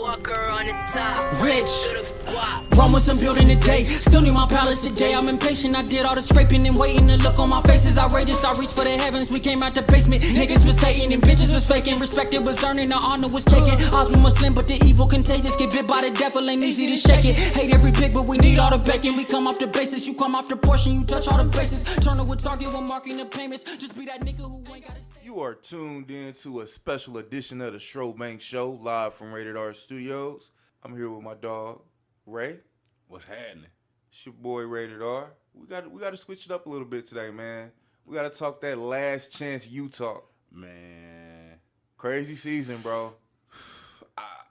AyyWalker on the top. Rich. To the guap. Rome I'm building today. Still need my palace today. I'm impatient. I did all the scraping and waiting. The look on my face is outrageous. I reached for the heavens. We came out the basement. Niggas was hating and bitches was faking. Respect it was earning. The honor was taken. Odds were slim, but the evil contagious. Get bit by the devil. Ain't easy to shake it. Hate every pig, but we need all the bacon. We come off the basis. You come off the portion. You touch all the bases. Turn to a target when marking the payments. Just be that nigga who ain't got to say. You are tuned in to a special edition of the Schrobank Show, live from Rated R Studios. I'm here with my dog, Ray. What's happening? It's your boy, Rated R. We got to switch it up a little bit today, man. We got to talk that last chance you talk. Man, crazy season, bro.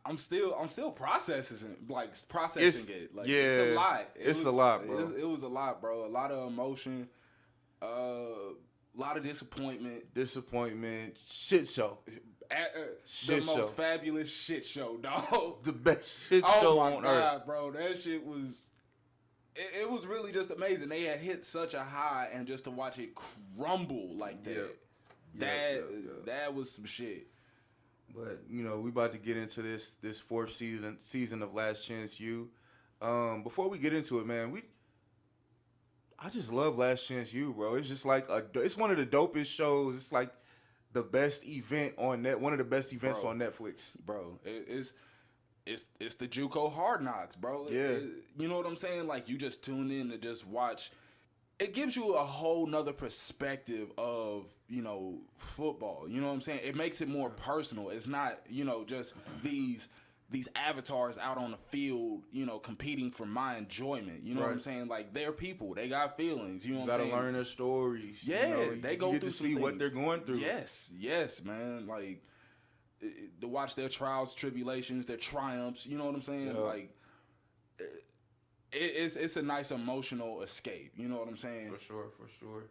I'm still processing it. Like, yeah, it's a lot. It's a lot, bro. It was a lot, bro. A lot of emotion. A lot of disappointment. Shit show. The most fabulous shit show, dog. The best shit show on earth, bro. That shit was. It was really just amazing. They had hit such a high, and just to watch it crumble like that, that was some shit. But you know, we about to get into this fourth season of Last Chance U. Before we get into it, man, I just love Last Chance U, bro. It's just like it's one of the dopest shows. It's like the best event on one of the best events on Netflix, bro. It's the JUCO Hard Knocks, bro. Yeah, you know what I'm saying? Like, you just tune in to just watch. It gives you a whole nother perspective of, you know, football. You know what I'm saying? It makes it more personal. It's not, you know, just these avatars out on the field, you know, competing for my enjoyment. You know what I'm saying? Like, they're people. They got feelings. You know what I'm saying? You gotta learn their stories. Yeah, you know, they go you get through to some see things. what they're going through. Yes, man. Like, to watch their trials, tribulations, their triumphs. You know what I'm saying? Yeah. Like, it's a nice emotional escape. You know what I'm saying? For sure.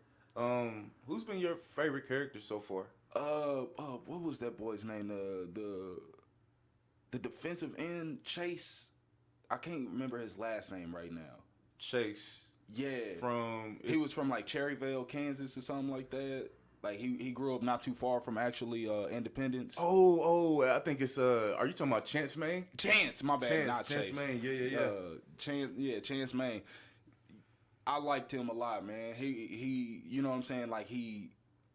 Who's been your favorite character so far? What was that boy's name? The defensive end, Chase. I can't remember his last name right now. Chase. Yeah. He was from like Cherryvale, Kansas, or something like that. Like, he grew up not too far from actually Independence. Oh, I think it's are you talking about Chance Main? Chance, my bad, not Chance Chase. Main, yeah. Chance Main. I liked him a lot, man. He you know what I'm saying? Like, he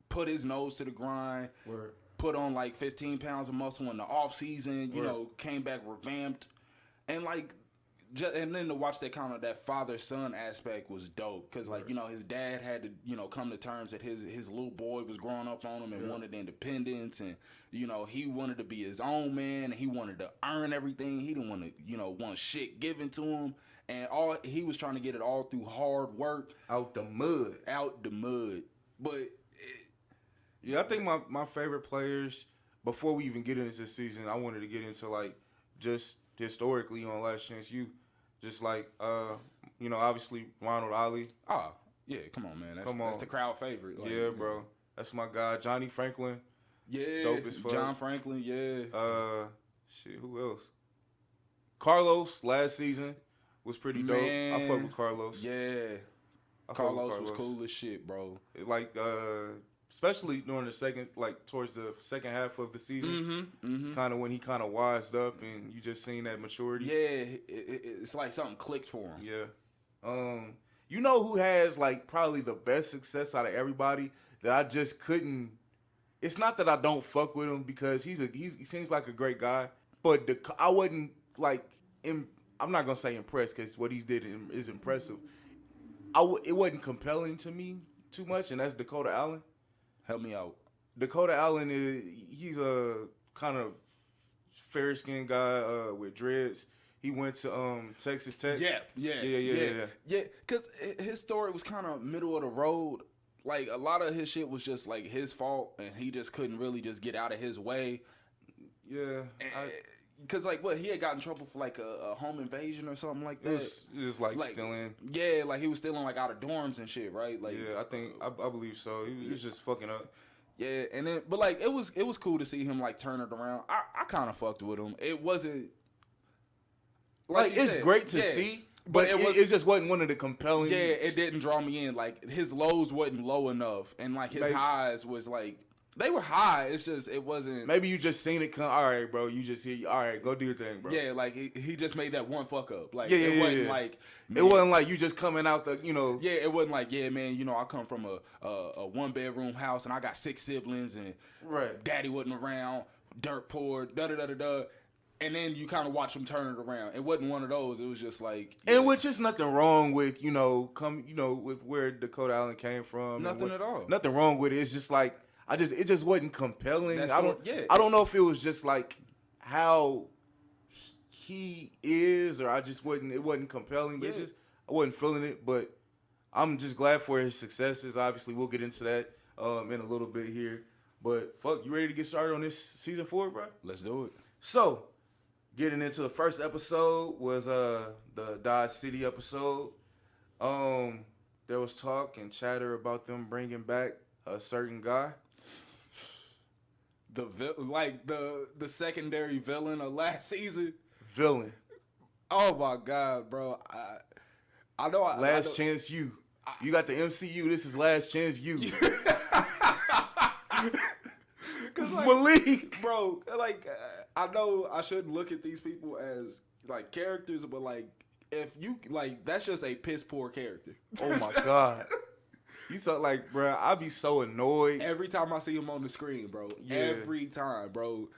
put his nose to the grind. Word. Put on like 15 pounds of muscle in the off season. You know, came back revamped, and like. And then to watch that father-son aspect was dope, because like, you know, his dad had to, you know, come to terms that his little boy was growing up on him and wanted independence, and you know, he wanted to be his own man, and he wanted to earn everything. He didn't want to, you know, want shit given to him, and he was trying to get it all through hard work, out the mud. But I think my favorite players, before we even get into this season, I wanted to get into like just historically on Last Chance U. Just like, you know, obviously Ronald, Ollie. Oh, yeah, come on, man. That's the crowd favorite. Like, yeah, bro. That's my guy. Johnny Franklin. Yeah. Dope as fuck. John Franklin, yeah. Who else? Carlos last season was pretty dope. I fuck with Carlos. Yeah. Carlos was cool as shit, bro. Like, especially during towards the second half of the season. It's kind of when he kind of wised up, and you just seen that maturity. Yeah, it's like something clicked for him. Yeah. You know who has like probably the best success out of everybody that I just couldn't. It's not that I don't fuck with him, because he seems like a great guy, but I wasn't like I'm not gonna say impressed, because what he did is impressive. It wasn't compelling to me too much, and that's Dakota Allen. Help me out. Dakota Allen he's a kind of fair-skinned guy with dreads. He went to Texas Tech. Yeah. Because his story was kind of middle of the road. Like, a lot of his shit was just like his fault, and he just couldn't really just get out of his way. Yeah. Because like, he had got in trouble for like a home invasion or something like that. It was like stealing. Yeah, like he was stealing like out of dorms and shit, right? Like, yeah, I believe so. He was just fucking up. Yeah, and then but like it was cool to see him like turn it around. I kind of fucked with him. It wasn't like it's great to see, but it just wasn't one of the compelling. Yeah, it didn't draw me in. Like, his lows wasn't low enough, and like his highs was like They were high. It's just it wasn't. Maybe you just seen it come. All right, bro. You just hear. All right, go do your thing, bro. Yeah, like he just made that one fuck up. Like Yeah, it wasn't yeah. like It wasn't like you just coming out the. Yeah, it wasn't like man. I come from a 1-bedroom house and I got 6 siblings and Right. daddy wasn't around, dirt poor, da da da da da. And then you kind of watch them turn it around. It wasn't one of those. It was just like, and which is nothing wrong with with where Dakota Allen came from. Nothing at all. Nothing wrong with it. It's just like it just wasn't compelling. That's I don't know if it was just like how he is, or it wasn't compelling. But I wasn't feeling it. But I'm just glad for his successes. Obviously, we'll get into that in a little bit here. But fuck, you ready to get started on this season 4, bro? Let's do it. So, getting into the first episode was the Dodge City episode. There was talk and chatter about them bringing back a certain guy. The secondary villain of last season. Villain. Oh my god, bro! I know. Last chance you. You got the MCU. This is last chance you. Malik, bro. Like I know I shouldn't look at these people as like characters, but like if you like, that's just a piss poor character. Oh my god. You saw like, bro, I be so annoyed every time I see him on the screen, bro. Yeah. Every time, bro.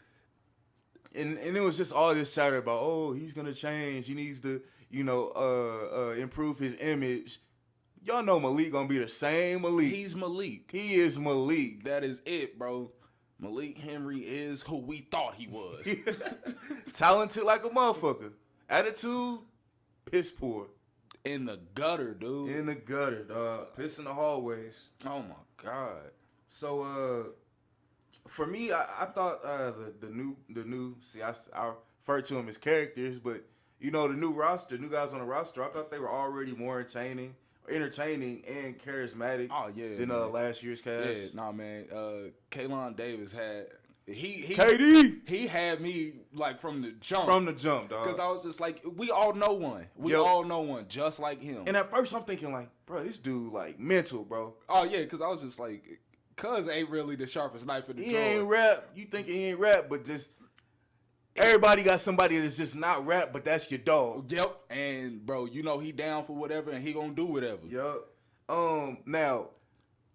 And it was just all this chatter about, oh, he's gonna change. He needs to, improve his image. Y'all know Malik gonna be the same Malik. He's Malik. He is Malik. That is it, bro. Malik Henry is who we thought he was. Talented like a motherfucker. Attitude, piss poor. In the gutter, dude. In the gutter, dog. Piss in the hallways. Oh my god. So, for me, I thought the new. See, I refer to them as characters, but the new guys on the roster. I thought they were already more entertaining and charismatic. Oh yeah. Than last year's cast. Yeah, nah, man. Kaylon Davis had. KD. He had me like from the jump. From the jump, dog. Because I was just like, we all know one. We all know one just like him. And at first I'm thinking like, bro, this dude like mental, bro. Oh yeah, because I was just like, cuz ain't really the sharpest knife in the drawer. He ain't rap. You think he ain't rap, but just everybody got somebody that's just not rap, but that's your dog. Yep. And bro, he down for whatever and he gonna do whatever. Yep. Now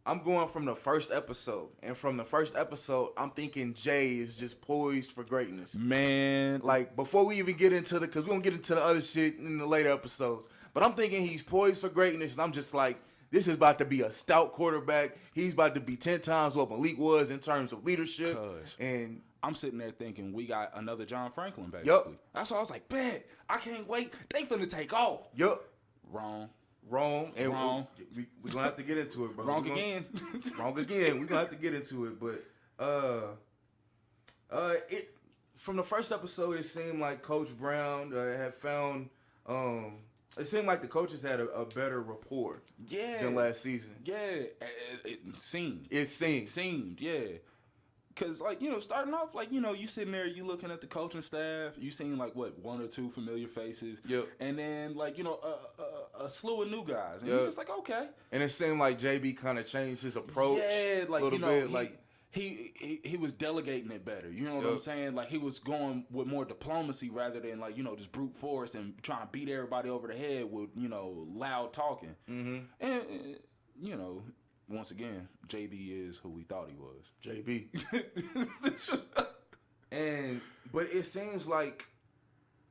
I'm going from the first episode, and from the first episode, I'm thinking Jay is just poised for greatness. Man. Like, before we even get into because we're going to get into the other shit in the later episodes, but I'm thinking he's poised for greatness, and I'm just like, this is about to be a stout quarterback. He's about to be 10 times what Malik was in terms of leadership. And I'm sitting there thinking we got another John Franklin, basically. Yep. That's why I was like, bet, I can't wait. They finna take off. Yep. Wrong. And Wrong. We're going to have to get into it, bro. Wrong again. Wrong again. We're going to have to get into it. But from the first episode, it seemed like Coach Brown had found it seemed like the coaches had a better rapport than last season. Yeah. It seemed. It seemed. Seemed, yeah. Because, starting off, you sitting there, you looking at the coaching staff, you seen, 1 or 2 familiar faces. Yep. And then, a slew of new guys. And you're just like, okay. And it seemed like JB kind of changed his approach a little bit. He was delegating it better. You know what I'm saying? Like, he was going with more diplomacy rather than, just brute force and trying to beat everybody over the head with, loud talking. Mm-hmm. And, once again, JB is who we thought he was. JB. But it seems like,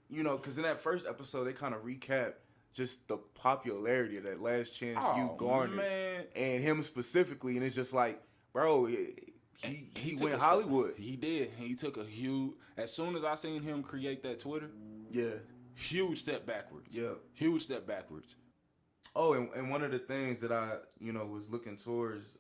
because in that first episode, they kind of recap just the popularity of that Last Chance You garnered. Man. And him specifically. And it's just like, bro, he went Hollywood. He did. He took a huge, as soon as I seen him create that Twitter, huge step backwards. Yeah. Huge step backwards. Oh, and one of the things that I, was looking towards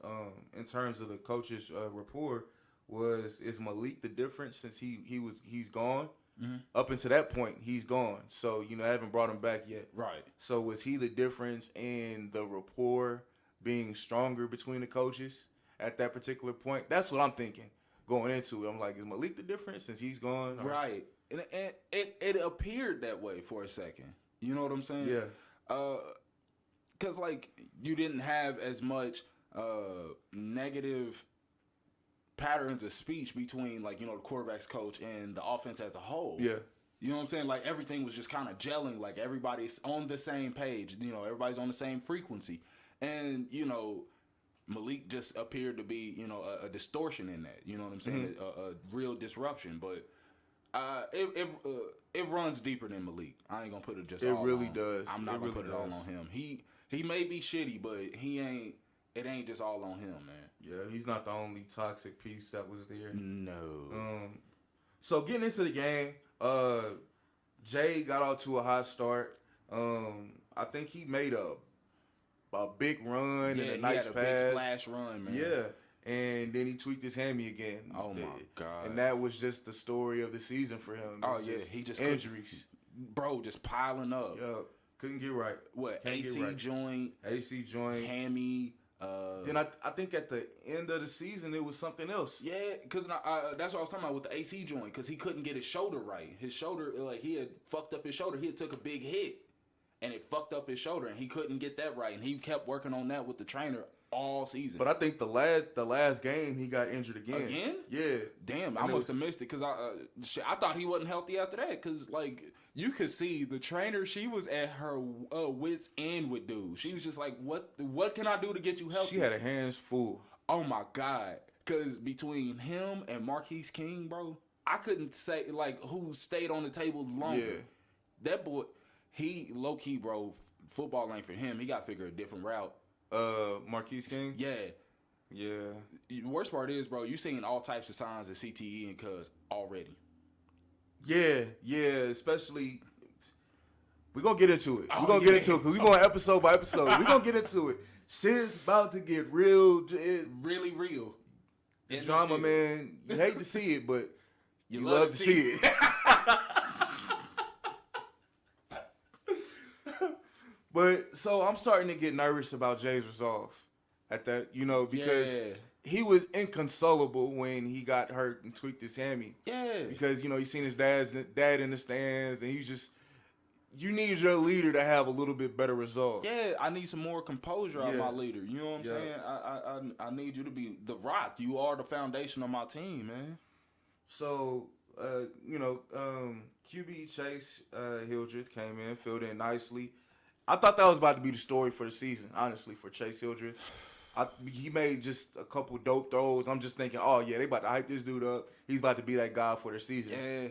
in terms of the coaches' rapport is Malik the difference since he's gone? Mm-hmm. Up until that point, he's gone. So, I haven't brought him back yet. Right. So was he the difference in the rapport being stronger between the coaches at that particular point? That's what I'm thinking going into it. I'm like, is Malik the difference since he's gone? Right. And it appeared that way for a second. You know what I'm saying? Yeah. Because, you didn't have as much negative patterns of speech between, like, you know, the quarterback's coach and the offense as a whole. Yeah. You know what I'm saying? Like, everything was just kind of gelling. Like, everybody's on the same page. You know, everybody's on the same frequency. And, you know, Malik just appeared to be, you know, a distortion in that. You know what I'm saying? A real disruption. But it runs deeper than Malik. I ain't gonna put it just. It all really on. does. I'm not It gonna really put it all does. on him. He may be shitty, but it ain't just all on him, man. Yeah, he's not the only toxic piece that was there. No. So getting into the game, Jay got out to a hot start. I think he made a big run and a nice had a pass. big splash run, man. Yeah. And then he tweaked his hammy again. Oh my God. And that was just the story of the season for him. Oh It's yeah, just he just injuries. bro, just piling up. Yeah. Couldn't get right. What, Can't AC get right. joint, AC joint. hammy. Then I think at the end of the season it was something else. Yeah, because that's what I was talking about with the AC joint, because he couldn't get his shoulder right. His shoulder, like, he had fucked up his shoulder. He had took a big hit, and it fucked up his shoulder, and he couldn't get that right. And he kept working on that with the trainer all season. But I think the last game he got injured again. Again? Yeah. Damn, I And it must have missed it, because I thought he wasn't healthy after that, because, like, you could see the trainer, she was at her wit's end with dude. She was just like, what can I do to get you healthy? She had her hands full. Oh my God. Because between him and Marquise King, bro, I couldn't say, like, who stayed on the table longer. Yeah. That boy, he low-key, bro, football ain't for him. He got to figure a different route. Marquise King? Yeah. Yeah. The worst part is, bro, you seeing all types of signs of CTE and cuz already. Yeah, especially we're gonna get into it. Oh, We're gonna get into it because we're going episode by episode. We're gonna get into it. Shit's about to get real. Really real. The drama, man. You hate to see it, but you love to see it. But so I'm starting to get nervous about Jay's resolve at that, you know, because he was inconsolable when he got hurt and tweaked his hammy. Yeah. Because, you know, he's seen his dad in the stands, and he's just, you need your leader to have a little bit better resolve. Yeah, I need some more composure out of Yeah. my leader. You know what I'm saying? I need you to be the rock. You are the foundation of my team, man. So, QB Chase Hildreth came in, filled in nicely. I thought that was about to be the story for the season, honestly, for Chase Hildreth. He made just a couple dope throws. I'm just thinking, oh, yeah, they about to hype this dude up. He's about to be that guy for the season. Yeah.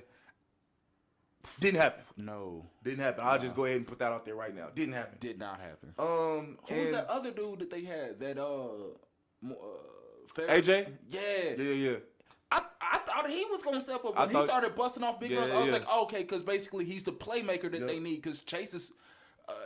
Didn't happen. No. Didn't happen. I'll just go ahead and put that out there right now. Didn't happen. Did not happen. Who Who's that other dude that they had? That AJ? Yeah. Yeah. I thought he was gonna step up when he started busting off big runs. I was like, okay, because basically he's the playmaker that they need. Because Chase is,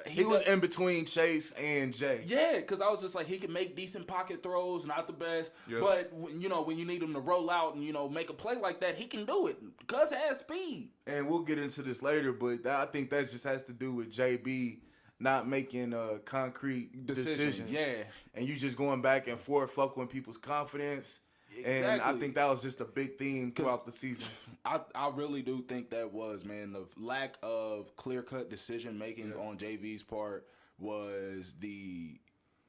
he was in between Chase and Jay. Yeah, because I was just like, he can make decent pocket throws, not the best, but you know, when you need him to roll out and, you know, make a play like that, he can do it. Cuz has speed. And we'll get into this later, but I think that just has to do with JB not making concrete decisions. Yeah. And you just going back and forth, fucking with people's confidence. Exactly. And I think that was just a big theme throughout the season. I really do think that was, man, the lack of clear-cut decision-making on JB's part was the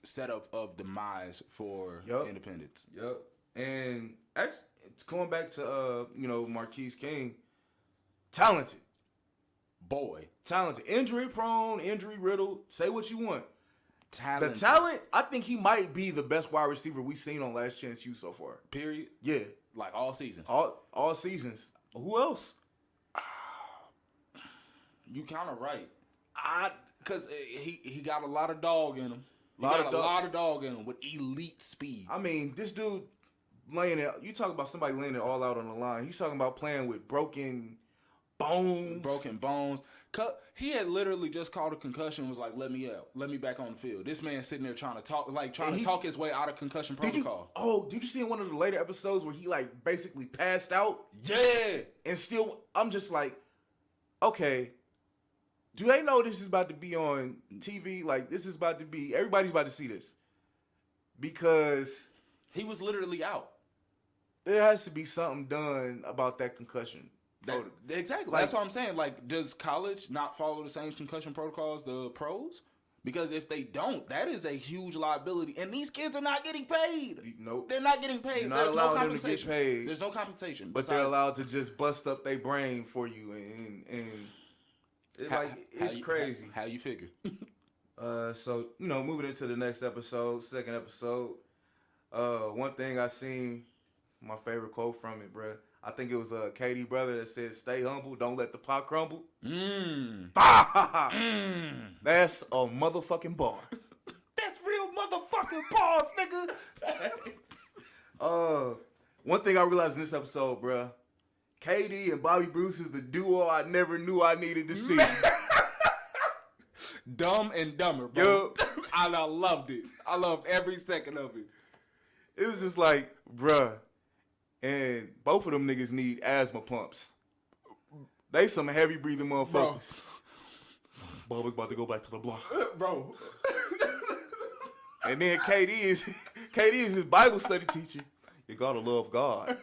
setup of demise for Independence. Yep. And it's going back to, Marquise King. Talented. Boy. Talented. Injury-prone, injury-riddled. Say what you want. Talented. The talent, I think he might be the best wide receiver we've seen on Last Chance U so far. Period? Yeah. Like all seasons? All seasons. Who else? You kind of right. Because he got a lot of dog in him. A lot of dog in him with elite speed. I mean, this dude laying it. You talk about somebody laying it all out on the line. He's talking about playing with broken bones. He had literally just called a concussion and was like, let me out. Let me back on the field. This man sitting there trying to talk his way out of concussion protocol. Did you see in one of the later episodes where he like basically passed out? Yeah. And still, I'm just like, okay, do they know this is about to be on TV? Like, this is about to be, everybody's about to see this. Because he was literally out. There has to be something done about that concussion. Exactly. That's what I'm saying. Like, does college not follow the same concussion protocols the pros? Because if they don't, that is a huge liability. And these kids are not getting paid. Nope. They're not getting paid. You're not There's no allowing them to compensation. get paid. There's no compensation. But they're allowed to just bust up their brain for you, and it's crazy. How you figure? So moving into the next episode, second episode. One thing I seen, my favorite quote from it, bruh. I think it was a KD brother that said, "Stay humble, don't let the pot crumble." That's a motherfucking bar. That's real motherfucking bars, nigga. One thing I realized in this episode, bruh, KD and Bobby Bruce is the duo I never knew I needed to see. Dumb and Dumber, bro. I loved it. I loved every second of it. It was just like, bruh, and both of them niggas need asthma pumps. They some heavy breathing motherfuckers. Bro, we about to go back to the block, bro. And then KD is his Bible study teacher. You gotta love God.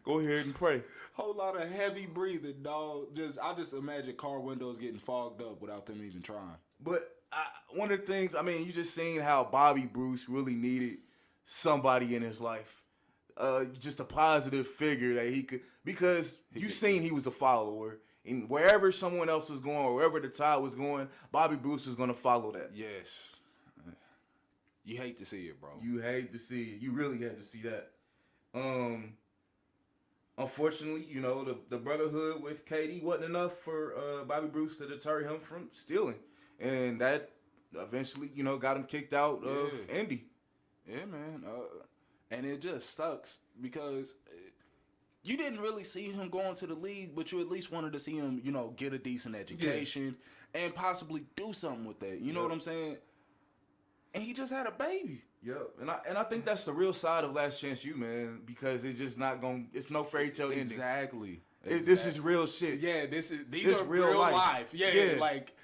Go ahead and pray. Whole lot of heavy breathing, dog. I just imagine car windows getting fogged up without them even trying. But one of the things, you just seen how Bobby Bruce really needed somebody in his life. Just a positive figure that he could, because you seen he was a follower. And wherever someone else was going, or wherever the tide was going, Bobby Bruce was going to follow that. Yes. You hate to see it, bro. You hate to see it. You really hate to see that. Unfortunately, the brotherhood with KD wasn't enough for Bobby Bruce to deter him from stealing. And that eventually, got him kicked out of Indy. Yeah, man. And it just sucks because you didn't really see him going to the league, but you at least wanted to see him, get a decent education and possibly do something with that. You know what I'm saying? And he just had a baby. Yep, and I think that's the real side of Last Chance U, man, because it's just not it's no fairy tale endings. Exactly. This is real shit. Yeah, these are real life. Yeah, like.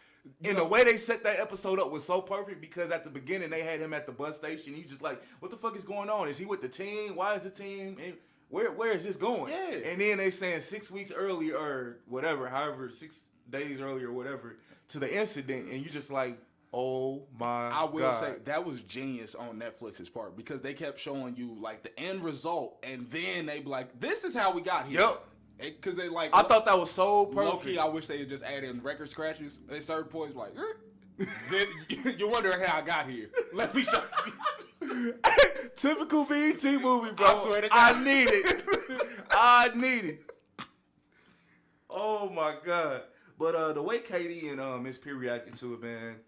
And the way they set that episode up was so perfect because at the beginning they had him at the bus station. You just like, what the fuck is going on? Is he with the team? Why is the team? And where is this going? Yeah. And then they saying 6 weeks earlier or whatever, however, 6 days earlier or whatever to the incident, and you just like, oh my God. I will say that was genius on Netflix's part because they kept showing you like the end result, and then they be like, this is how we got here. Yep. Because they like, I thought that was so perfect. Low-key, I wish they had just added in record scratches. At certain points, like, you're wondering how I got here. Let me show you. Typical BET movie, bro. I swear to God. I need it. I need it. Oh my God. But the way Katie and Miss P reacted to it, man,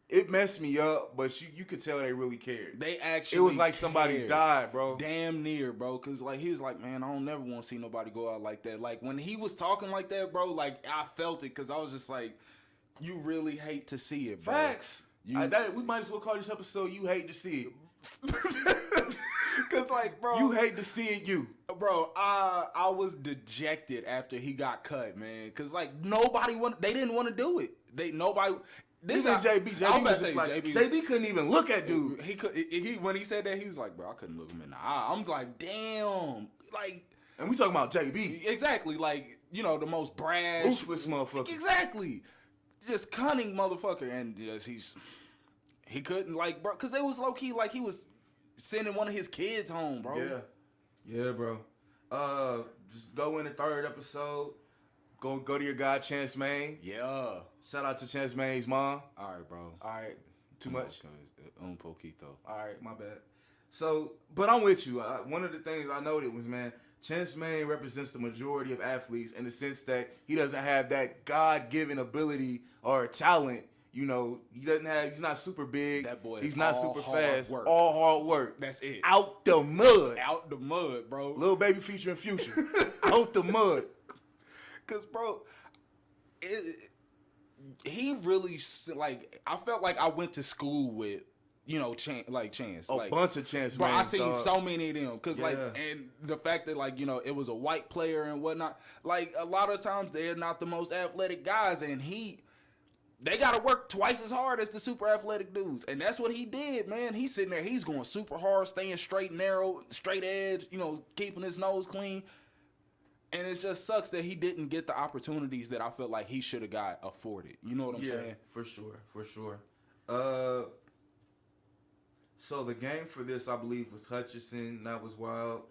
it messed me up, but you could tell they really cared. They actually It was like somebody cared. died, bro. Damn near, bro. Because, like, he was like, man, I don't never want to see nobody go out like that. Like, when he was talking like that, bro, like, I felt it because I was just like, you really hate to see it, bro. Facts. We might as well call this episode You Hate to See It. Because, like, bro. You hate to see it, you. Bro, I was dejected after he got cut, man. Because, like, they didn't want to do it. Even JB was just like, JB couldn't even look at dude. When he said that, he was like, bro, I couldn't look him in the eye. I'm like, damn. Like. And we talking about JB. Exactly. Like, the most brash. Ruthless motherfucker. Exactly. Just cunning motherfucker. And yes, he couldn't, like, bro, because it was low key like he was sending one of his kids home, bro. Yeah, bro. Just go in the third episode. Go to your guy, Chance Main. Yeah. Shout out to Chance Main's mom. All right, bro. All right. Too much? Un poquito. All right, my bad. So, but I'm with you. One of the things I noted was, man, Chance Main represents the majority of athletes in the sense that he doesn't have that God-given ability or talent. He's not super big. That boy He's is not all super hard fast. work. All hard work. That's it. Out the mud. Out the mud, bro. Lil Baby featuring Future. Out the mud. Because, bro, he really, like, I felt like I went to school with, Chance. A bunch of Chance, bro, man. I seen so many of them. Because, Yeah. and the fact that, it was a white player and whatnot. Like, a lot of times they're not the most athletic guys. And they got to work twice as hard as the super athletic dudes. And that's what he did, man. He's sitting there. He's going super hard, staying straight, narrow, straight edge, keeping his nose clean. And it just sucks that he didn't get the opportunities that I felt like he should have got afforded. You know what I'm saying? For sure. So the game for this, I believe, was Hutchison. That was wild.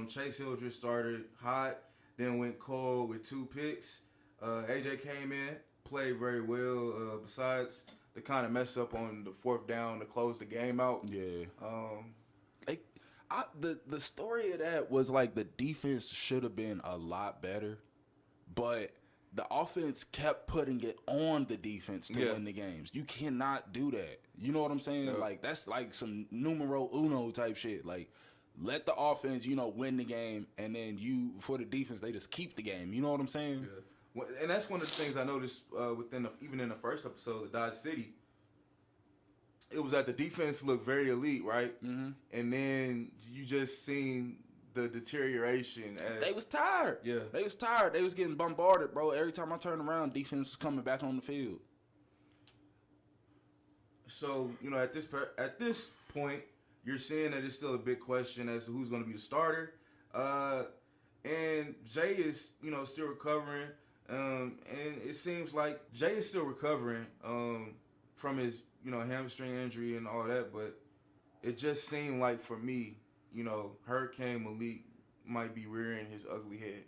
Chase Hill just started hot, then went cold with 2 picks. AJ came in, played very well. Besides the kind of mess up on the 4th down to close the game out. Yeah. The story of that was like the defense should have been a lot better, but the offense kept putting it on the defense to win the games. You cannot do that. You know what I'm saying? Yeah. Like, that's like some numero uno type shit. Like, let the offense, win the game, and then for the defense, they just keep the game. You know what I'm saying? Yeah. And that's one of the things I noticed even in the first episode of Dodge City. It was that the defense looked very elite, right? Mm-hmm. And then you just seen the deterioration as they was tired. Yeah, they was tired. They was getting bombarded, bro. Every time I turned around, defense was coming back on the field. So at this point, you're seeing that it's still a big question as to who's going to be the starter. And Jay is still recovering. And it seems like Jay is still recovering from his hamstring injury and all that, but it just seemed like for me, Hurricane Malik might be rearing his ugly head.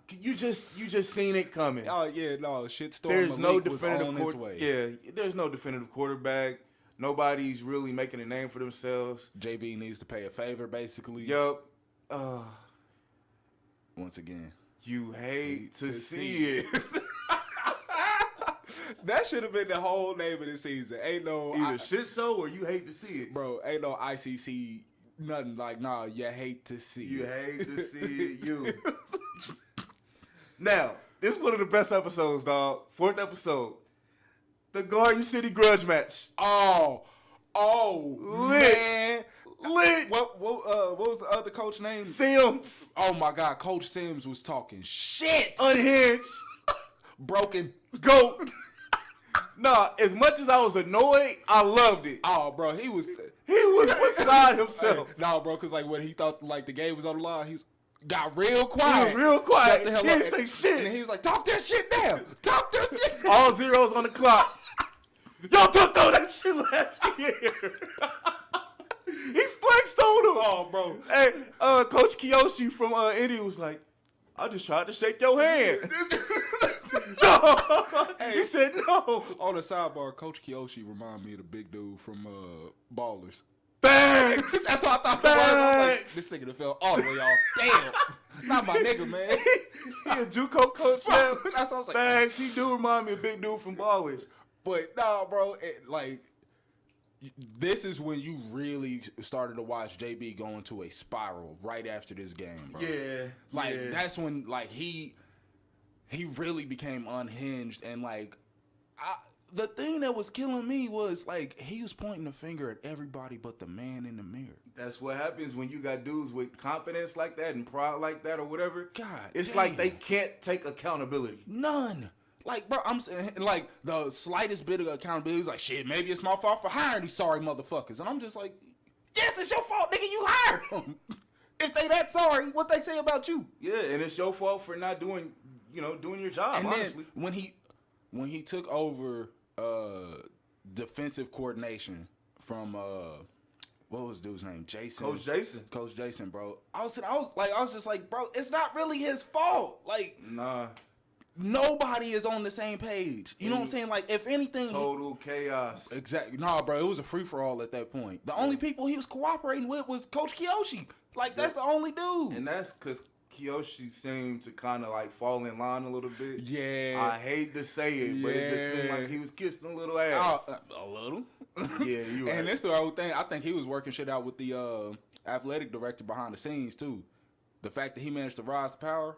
You just seen it coming. Oh yeah, no shitstorm. There's Malik no definitive was on its way. Yeah, there's no definitive quarterback. Nobody's really making a name for themselves. JB needs to pay a favor, basically. Yup. Once again, you hate to see it. That should have been the whole name of the season. Ain't no either shit so or you hate to see it, bro. Ain't no ICC nothing like you hate to see. You hate to see you. Now this is one of the best episodes, dog. 4th episode, the Garden City grudge match. Oh, lit, man. lit. What was the other coach name? Sims. Oh my God, Coach Sims was talking shit. Unhinged. Broken. Goat. Nah, as much as I was annoyed, I loved it. Oh, bro, he was beside himself. Hey, no, bro, because when he thought the game was on the line, got real quiet. He was real quiet. He didn't say shit. And he was like, talk that shit down. Talk that shit. All zeros on the clock. Y'all took that shit last year. He flexed on him. Oh, bro. Hey, Coach Kiyoshi from Indy was like, I just tried to shake your hand. No. Hey, he said no. On the sidebar, Coach Kiyoshi reminded me of the big dude from Ballers. Thanks. That's what I thought. Like, this nigga done fell all the way off. Damn. Not my nigga, man. He a JUCO coach now. That's what I was like. Thanks. He do remind me of big dude from Ballers. But nah, bro. This is when you really started to watch JB go into a spiral right after this game, bro. Yeah. That's when he really became unhinged, and the thing that was killing me was he was pointing the finger at everybody but the man in the mirror. That's what happens when you got dudes with confidence like that and pride like that or whatever. God, it's damn. like they can't take accountability. None. Bro, I'm saying, the slightest bit of accountability is like, shit, maybe it's my fault for hiring these sorry motherfuckers. And I'm just like, yes, it's your fault, nigga, you hired them. If they that sorry, what they say about you? Yeah, and it's your fault for not doing your job, and honestly. Then when he took over defensive coordination from what was dude's name? Jason. Coach Jason, bro. I was just like, bro, it's not really his fault. Nah. Nobody is on the same page. You know what I'm saying? If anything, total chaos. Exactly. Nah, bro, it was a free for all at that point. The only people he was cooperating with was Coach Kiyoshi. That's the only dude. And that's because Kiyoshi seemed to kind of fall in line a little bit. Yeah. I hate to say it, but it just seemed like he was kissing a little ass. A little. Yeah, you right. And that's the whole thing. I think he was working shit out with the athletic director behind the scenes too. The fact that he managed to rise to power.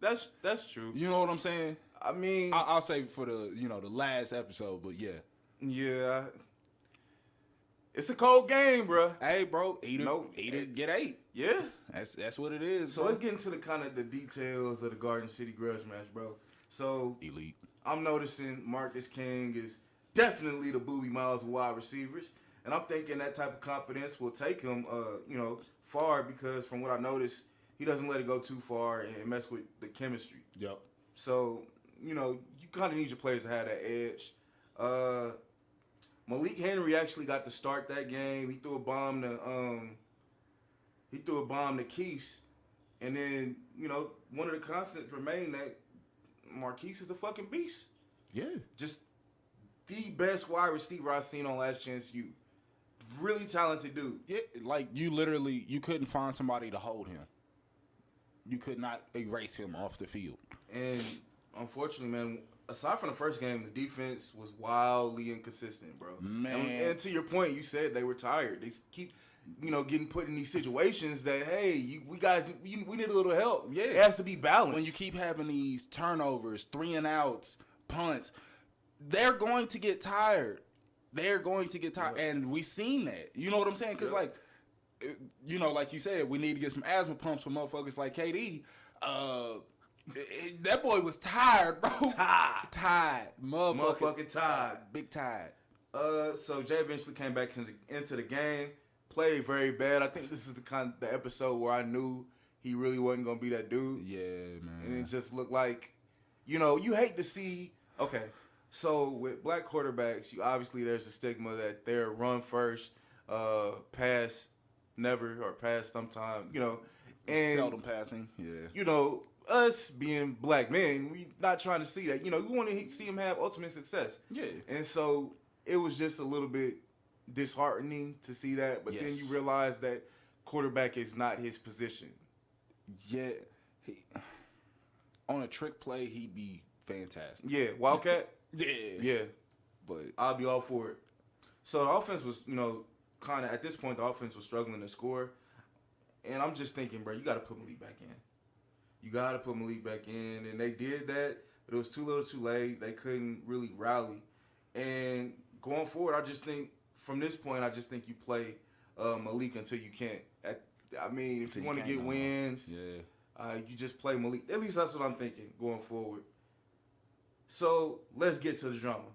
That's true. You know what I'm saying? I mean, I'll save it for the the last episode, but yeah. Yeah. It's a cold game, bro. Hey, bro, eat it, get 8. Yeah, that's what it is. So let's get into the details of the Garden City grudge match, bro. So elite. I'm noticing Marcus King is definitely the Boobie Miles of wide receivers, and I'm thinking that type of confidence will take him, far because from what I noticed, he doesn't let it go too far and mess with the chemistry. Yep. So, you kind of need your players to have that edge. Malik Henry actually got to start that game. He threw a bomb to Keese. And then, one of the constants remained that Marquise is a fucking beast. Yeah. Just the best wide receiver I've seen on Last Chance U. Really talented dude. Yeah, like you couldn't find somebody to hold him. You could not erase him off the field. And unfortunately, man, aside from the first game, the defense was wildly inconsistent, bro. Man. And to your point, you said they were tired. They keep, getting put in these situations that, hey, we need a little help. Yeah. It has to be balanced. When you keep having these turnovers, 3-and-outs, punts, they're going to get tired. They're going to get tired. Yeah. And we seen that. You know what I'm saying? Because, like you said, we need to get some asthma pumps for motherfuckers like KD. That boy was tired, bro. Tired. Motherfucking tired. Big tired. So Jay eventually came back into the game. Played very bad. I think this is the episode where I knew he really wasn't going to be that dude. Yeah, man. And it just looked like, you hate to see, okay, so with black quarterbacks, obviously there's a stigma that they're run first, pass never, or pass sometime, and seldom passing, yeah. Us being black men, we not trying to see that. We want to see him have ultimate success. Yeah. And so it was just a little bit disheartening to see that, but then you realize that quarterback is not his position. Yeah. On a trick play, he'd be fantastic. Yeah, Wildcat? Yeah. But I'll be all for it. So the offense was, kind of, at this point, the offense was struggling to score. And I'm just thinking, bro, you got to put Malik back in. And they did that, but it was too little too late. They couldn't really rally. And going forward, I just think, from this point, you play Malik until you can't. If you want to get wins, you just play Malik. At least that's what I'm thinking going forward. So let's get to the drama.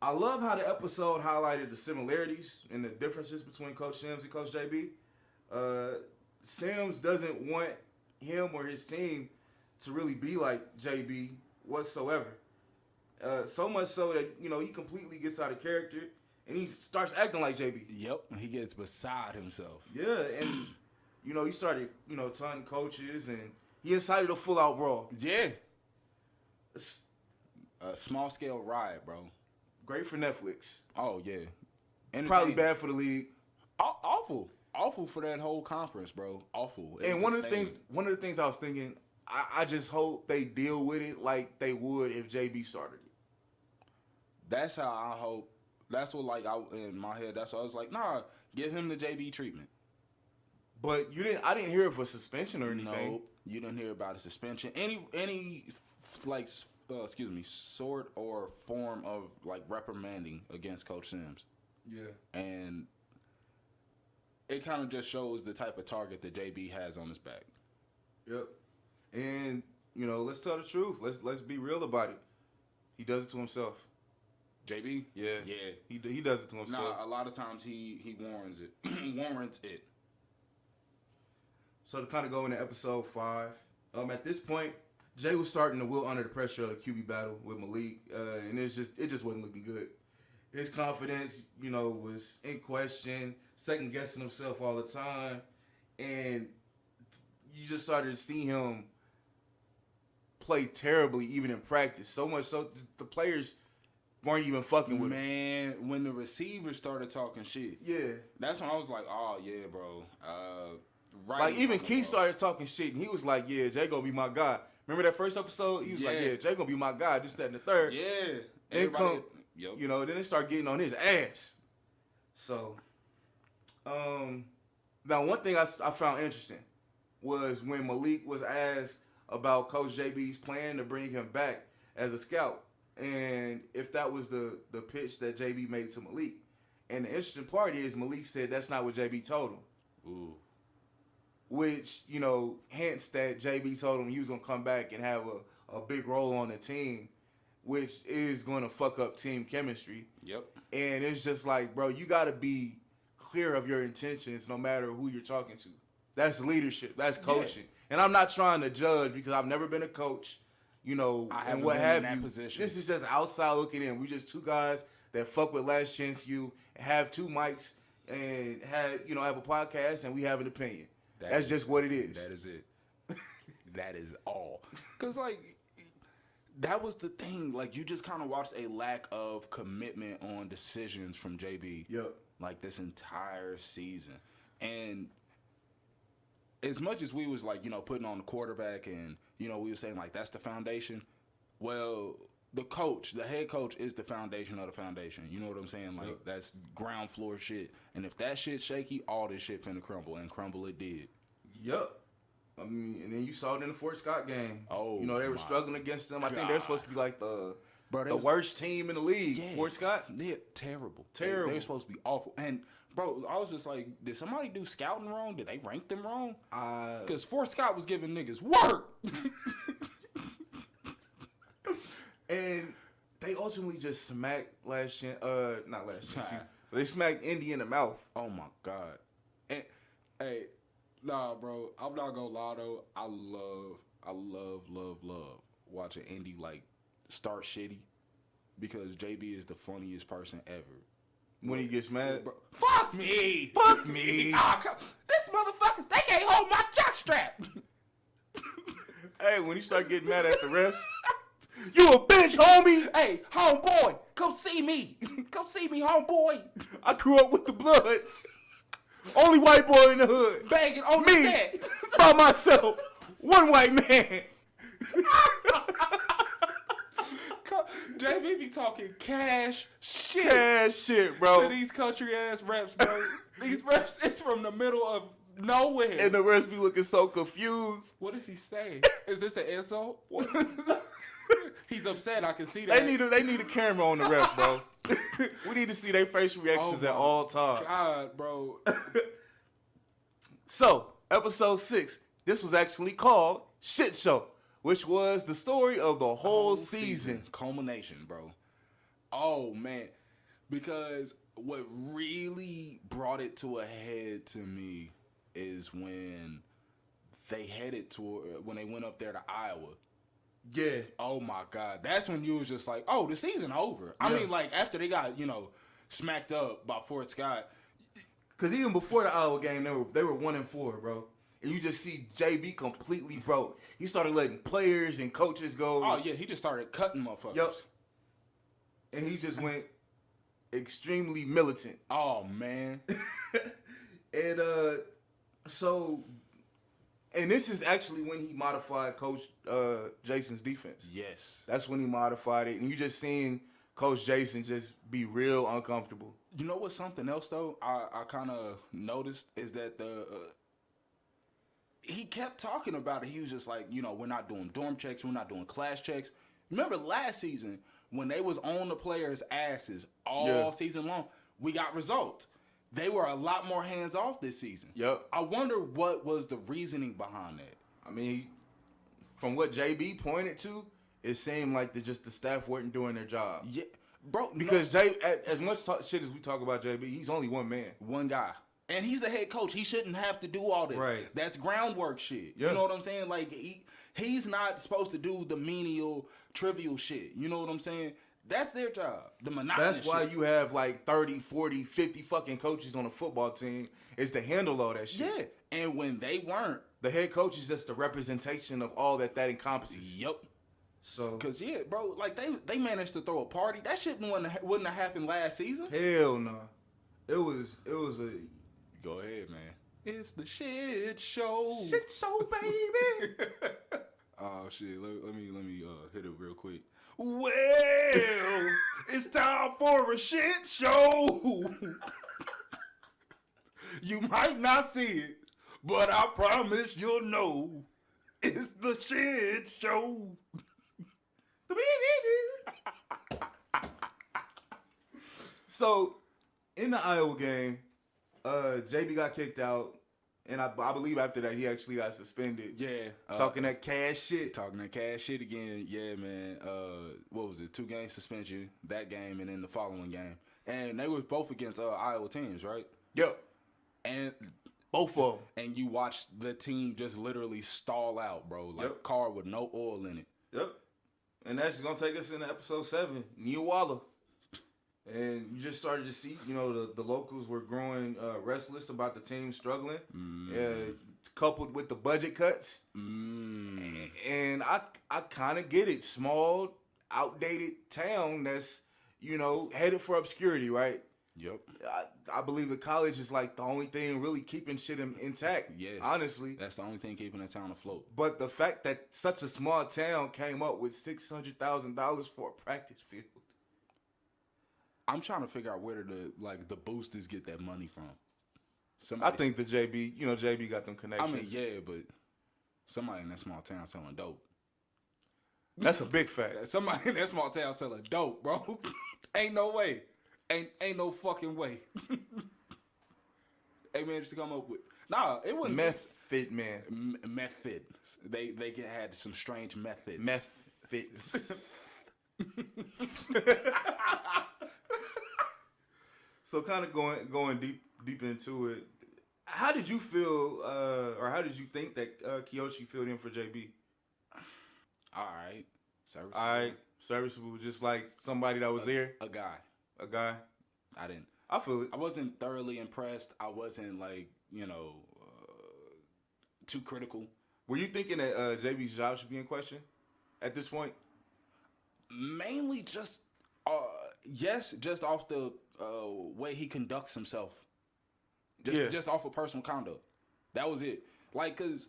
I love how the episode highlighted the similarities and the differences between Coach Sims and Coach JB. Sims doesn't want him or his team to really be like JB whatsoever. So much so that, he completely gets out of character and he starts acting like JB. Yep, he gets beside himself. Yeah, and, he started, taunting coaches and he incited a full-out brawl. Yeah. A small-scale riot, bro. Great for Netflix. Oh, yeah. Probably bad for the league. Awful for that whole conference, bro. Awful. And one of the things I was thinking, I just hope they deal with it like they would if JB started it. That's how I hope. That's what, in my head, that's what I was like, nah, give him the JB treatment. But I didn't hear of a suspension or anything. Nope, you didn't hear about a suspension. Any sort or form of, reprimanding against Coach Sims. Yeah. And it kind of just shows the type of target that JB has on his back. Yep. And, let's tell the truth. Let's be real about it. He does it to himself. JB? Yeah. He does it to himself. Nah, a lot of times he warrants it. So to kind of go into episode 5, at this point, Jay was starting to wilt under the pressure of the QB battle with Malik, and it just wasn't looking good. His confidence, was in question, second guessing himself all the time, and you just started to see him play terribly, even in practice. So much so the players weren't even fucking with him. Man, when the receivers started talking shit, that's when I was like, oh yeah, bro. Right. Even Keith started talking shit, and he was like, yeah, Jay gonna be my guy. Remember that first episode? He was like, yeah, Jay gonna be my guy. This, that, and the third. Yeah. Then they start getting on his ass. So, now one thing I found interesting was when Malik was asked about Coach JB's plan to bring him back as a scout, and if that was the pitch that JB made to Malik. And the interesting part is Malik said that's not what JB told him. Ooh. Which, hints that JB told him he was going to come back and have a big role on the team, which is going to fuck up team chemistry. Yep. And it's just like, bro, you got to be clear of your intentions no matter who you're talking to. That's leadership. That's coaching. And I'm not trying to judge because I've never been a coach, you know, and what have you. This is just outside looking in. We just two guys that fuck with Last Chance U, have two mics, and have a podcast, and we have an opinion. That's just what it is. That is it. That is all. Because, like, that was the thing. Like, you just kind of watched a lack of commitment on decisions from JB. Yep. Like, this entire season. And as much as we was, like, putting on the quarterback and, we were saying, like, that's the foundation. Well, the head coach is the foundation of the foundation. You know what I'm saying? Like, that's ground floor shit. And if that shit's shaky, all this shit finna crumble. And crumble it did. Yep. I mean, and then you saw it in the Fort Scott game. Oh, they were struggling against them. God. I think they're supposed to be like the worst team in the league. Yeah, Fort Scott? Yeah, terrible. Terrible. They're supposed to be awful. And, bro, I was just like, did somebody do scouting wrong? Did they rank them wrong? Because Fort Scott was giving niggas work. And they ultimately just smacked not Last Chance, but they smacked Indy in the mouth. Oh, my God. And, hey, nah, bro, I'm not gonna lie, though. I love watching Indy, like, start shitty because JB is the funniest person ever. When he gets mad? Bro, fuck me! Fuck me! This motherfuckers, they can't hold my jockstrap! Hey, when you start getting mad at the refs, you a bitch, homie! Hey, homeboy, come see me! Come see me, homeboy! I grew up with the Bloods. Only white boy in the hood. Banging on me, the set. by myself. One white man. JB be talking cash shit. Cash shit, bro. To these country ass reps, bro. These reps, it's from the middle of nowhere. And the refs be looking so confused. What is he saying? Is this an insult? He's upset. I can see that. They need a camera on the ref, bro. We need to see their facial reactions at all times. God, bro. So, episode 6. This was actually called Shit Show, which was the story of the whole season. Culmination, bro. Oh, man. Because what really brought it to a head to me is when they when they went up there to Iowa. Yeah. Oh, my God. That's when you was just like, oh, the season over. I mean, like, after they got, smacked up by Fort Scott. Because even before the Iowa game, they were 1-4, bro. And you just see JB completely broke. He started letting players and coaches go. Oh, yeah. He just started cutting motherfuckers. Yep. And he just went extremely militant. Oh, man. And and this is actually when he modified Coach Jason's defense. Yes. That's when he modified it. And you just seeing Coach Jason just be real uncomfortable. You know what's something else, though, I kind of noticed is that he kept talking about it. He was just like, we're not doing dorm checks. We're not doing class checks. Remember last season when they was on the players' asses all season long, we got results. They were a lot more hands off this season. Yep. I wonder what was the reasoning behind that. I mean, from what JB pointed to, it seemed like the staff weren't doing their job. Yeah, bro. Because as much shit as we talk about JB, he's only one man. One guy. And he's the head coach. He shouldn't have to do all this. Right. That's groundwork shit. Yeah. You know what I'm saying? Like, he's not supposed to do the menial, trivial shit. You know what I'm saying? That's their job. The monotonous That's why shit. you have like 30, 40, 50 fucking coaches on a football team is to handle all that shit. Yeah. And when they weren't. The head coach is just the representation of all that encompasses. Yep. So. Because, yeah, bro, like they managed to throw a party. That shit wouldn't have happened last season. Hell no. It was a. Go ahead, man. It's the shit show. Shit show, baby. Oh, shit. Let me hit it real quick. Well, it's time for a shit show. You might not see it, but I promise you'll know. It's the shit show. So, in the Iowa game, JB got kicked out, and I believe after that he actually got suspended. Yeah. Talking that cash shit. Talking that cash shit again. Yeah, man. What was it? 2-game suspension, that game, and then the following game. And they were both against Iowa teams, right? Yep. And Both of them. And you watch the team just literally stall out, bro. Like car with no oil in it. Yep. And that's going to take us into episode 7, Neewollah. And you just started to see, the locals were growing restless about the team struggling, coupled with the budget cuts. And I kind of get it. Small, outdated town that's, headed for obscurity, right? Yep. I believe the college is like the only thing really keeping shit intact. Yes. Honestly. That's the only thing keeping the town afloat. But the fact that such a small town came up with $600,000 for a practice field. I'm trying to figure out where the boosters get that money from. I think the JB got them connections. I mean, yeah, but somebody in that small town selling dope. That's a big fact. Somebody in that small town selling dope, bro. Ain't no way. Ain't no fucking way. Hey man, just to come up with it wasn't method man. Method. They had some strange methods. Methods. So kind of going deep into it. How did you feel, or how did you think that Kiyoshi filled in for JB? All right, serviceable, just like somebody that was there. A guy. I didn't. I feel it. I wasn't thoroughly impressed. I wasn't too critical. Were you thinking that JB's job should be in question at this point? Mainly just yes, just off the way he conducts himself. Just off of personal conduct. That was it. Cause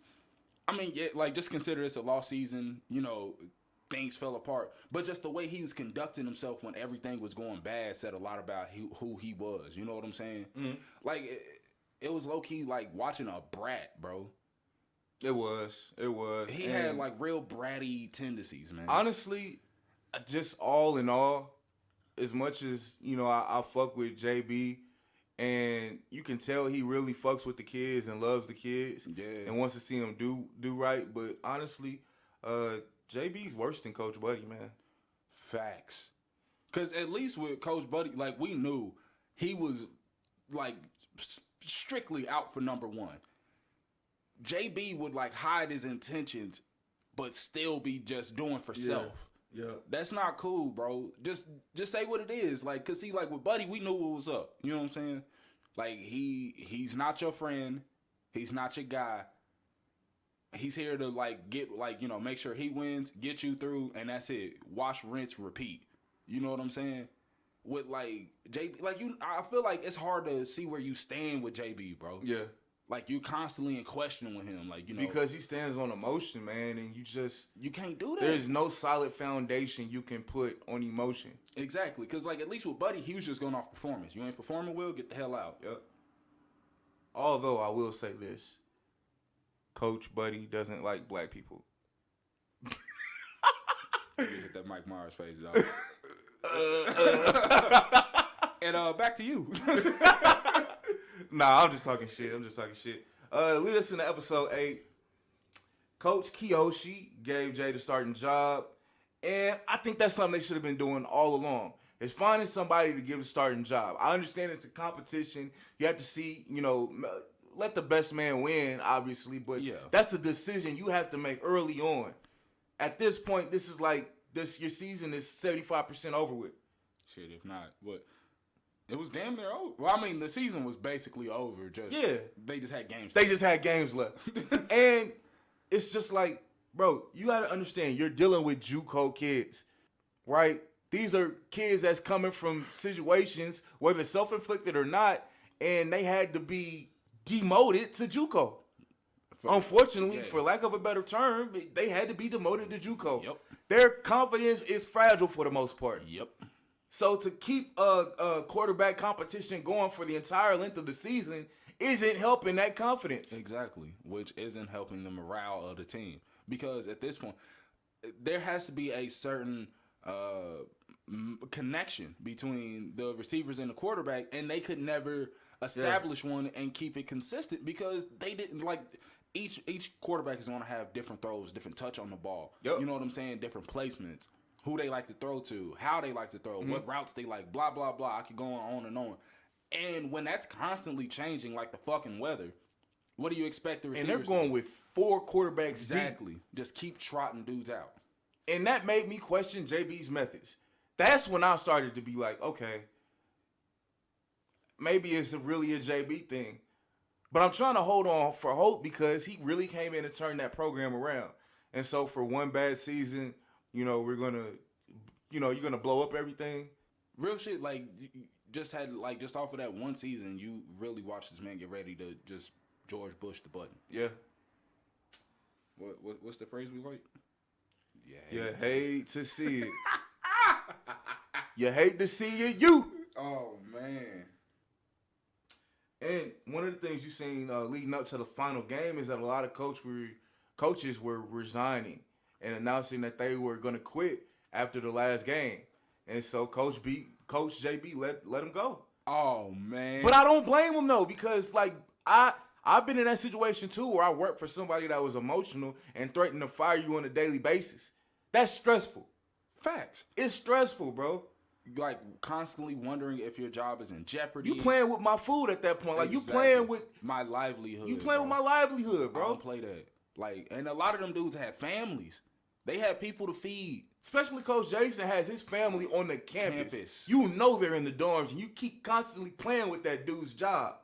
just consider this a lost season. Things fell apart, but just the way he was conducting himself when everything was going bad said a lot about who he was. You know what I'm saying? Mm-hmm. It was low key like watching a brat, bro. It was. He had real bratty tendencies, man. Honestly, just all in all, as much as I fuck with JB, and you can tell he really fucks with the kids and loves the kids, and wants to see them do right. But honestly, JB's worse than Coach Buddy, man. Facts. Because at least with Coach Buddy, we knew he was, strictly out for number one. JB would, hide his intentions, but still be just doing for self. Yeah. That's not cool, bro. Just say what it is. Because, see, with Buddy, we knew what was up. You know what I'm saying? He's not your friend. He's not your guy. He's here to get make sure he wins, get you through, and that's it. Wash, rinse, repeat. You know what I'm saying? With JB, I feel like it's hard to see where you stand with JB, bro. Yeah. You constantly in question with him, because he stands on emotion, man, and you can't do that. There's no solid foundation you can put on emotion. Exactly, because at least with Buddy, he was just going off performance. You ain't performing well, get the hell out. Yep. Although I will say this. Coach Buddy doesn't like black people. Hit that Mike Myers face, dog. And back to you. Nah, I'm just talking shit. Lead us into episode 8. Coach Kiyoshi gave Jay the starting job, and I think that's something they should have been doing all along. Is finding somebody to give a starting job. I understand it's a competition. You have to see, let the best man win, obviously, but that's a decision you have to make early on. At this point, this is your season is 75% over with. Shit, if not, what? It was damn near over. Well, the season was basically over. They just had games. They just had games left. And it's just bro, you got to understand, you're dealing with JUCO kids, right? These are kids that's coming from situations, whether self-inflicted or not, and they had to be demoted to JUCO. Unfortunately, for lack of a better term, they had to be demoted to JUCO. Yep. Their confidence is fragile for the most part. Yep. So to keep a quarterback competition going for the entire length of the season isn't helping that confidence. Exactly, which isn't helping the morale of the team. Because at this point, there has to be a certain connection between the receivers and the quarterback, and they could never establish one and keep it consistent because they didn't each quarterback is going to have different throws, different touch on the ball. Yep. You know what I'm saying? Different placements, who they like to throw to, how they like to throw, what routes they like, blah, blah, blah. I could go on and on. And when that's constantly changing like the fucking weather, What do you expect the And receivers they're going to do? with 4 quarterbacks Exactly. deep. Just keep trotting dudes out. And that made me question JB's methods. That's when I started to be like, okay, maybe it's really a JB thing. But I'm trying to hold on for hope because he really came in and turned that program around. And so for one bad season, you know, we're going to, you know, you're going to blow up everything. Real shit, like, just off of that one season, you really watched this man get ready to just George Bush the button. Yeah. What's the phrase we like? You hate to see it. You hate to see it, you. Oh, man. And one of the things you seen leading up to the final game is that a lot of coaches were resigning and announcing that they were going to quit after the last game. And so Coach JB let him go. Oh, man. But I don't blame him, though, because, like, I've been in that situation, too, where I worked for somebody that was emotional and threatened to fire you on a daily basis. That's stressful. Facts. It's stressful, bro. Like, constantly wondering if your job is in jeopardy. You playing with my food at that point. Like, Exactly. you playing with my livelihood. You playing with my livelihood, I bro. don't play that. Like, and a lot of them dudes had families. They had people to feed. Especially Coach Jason has his family on the campus. Campus. You know they're in the dorms, and you keep constantly playing with that dude's job.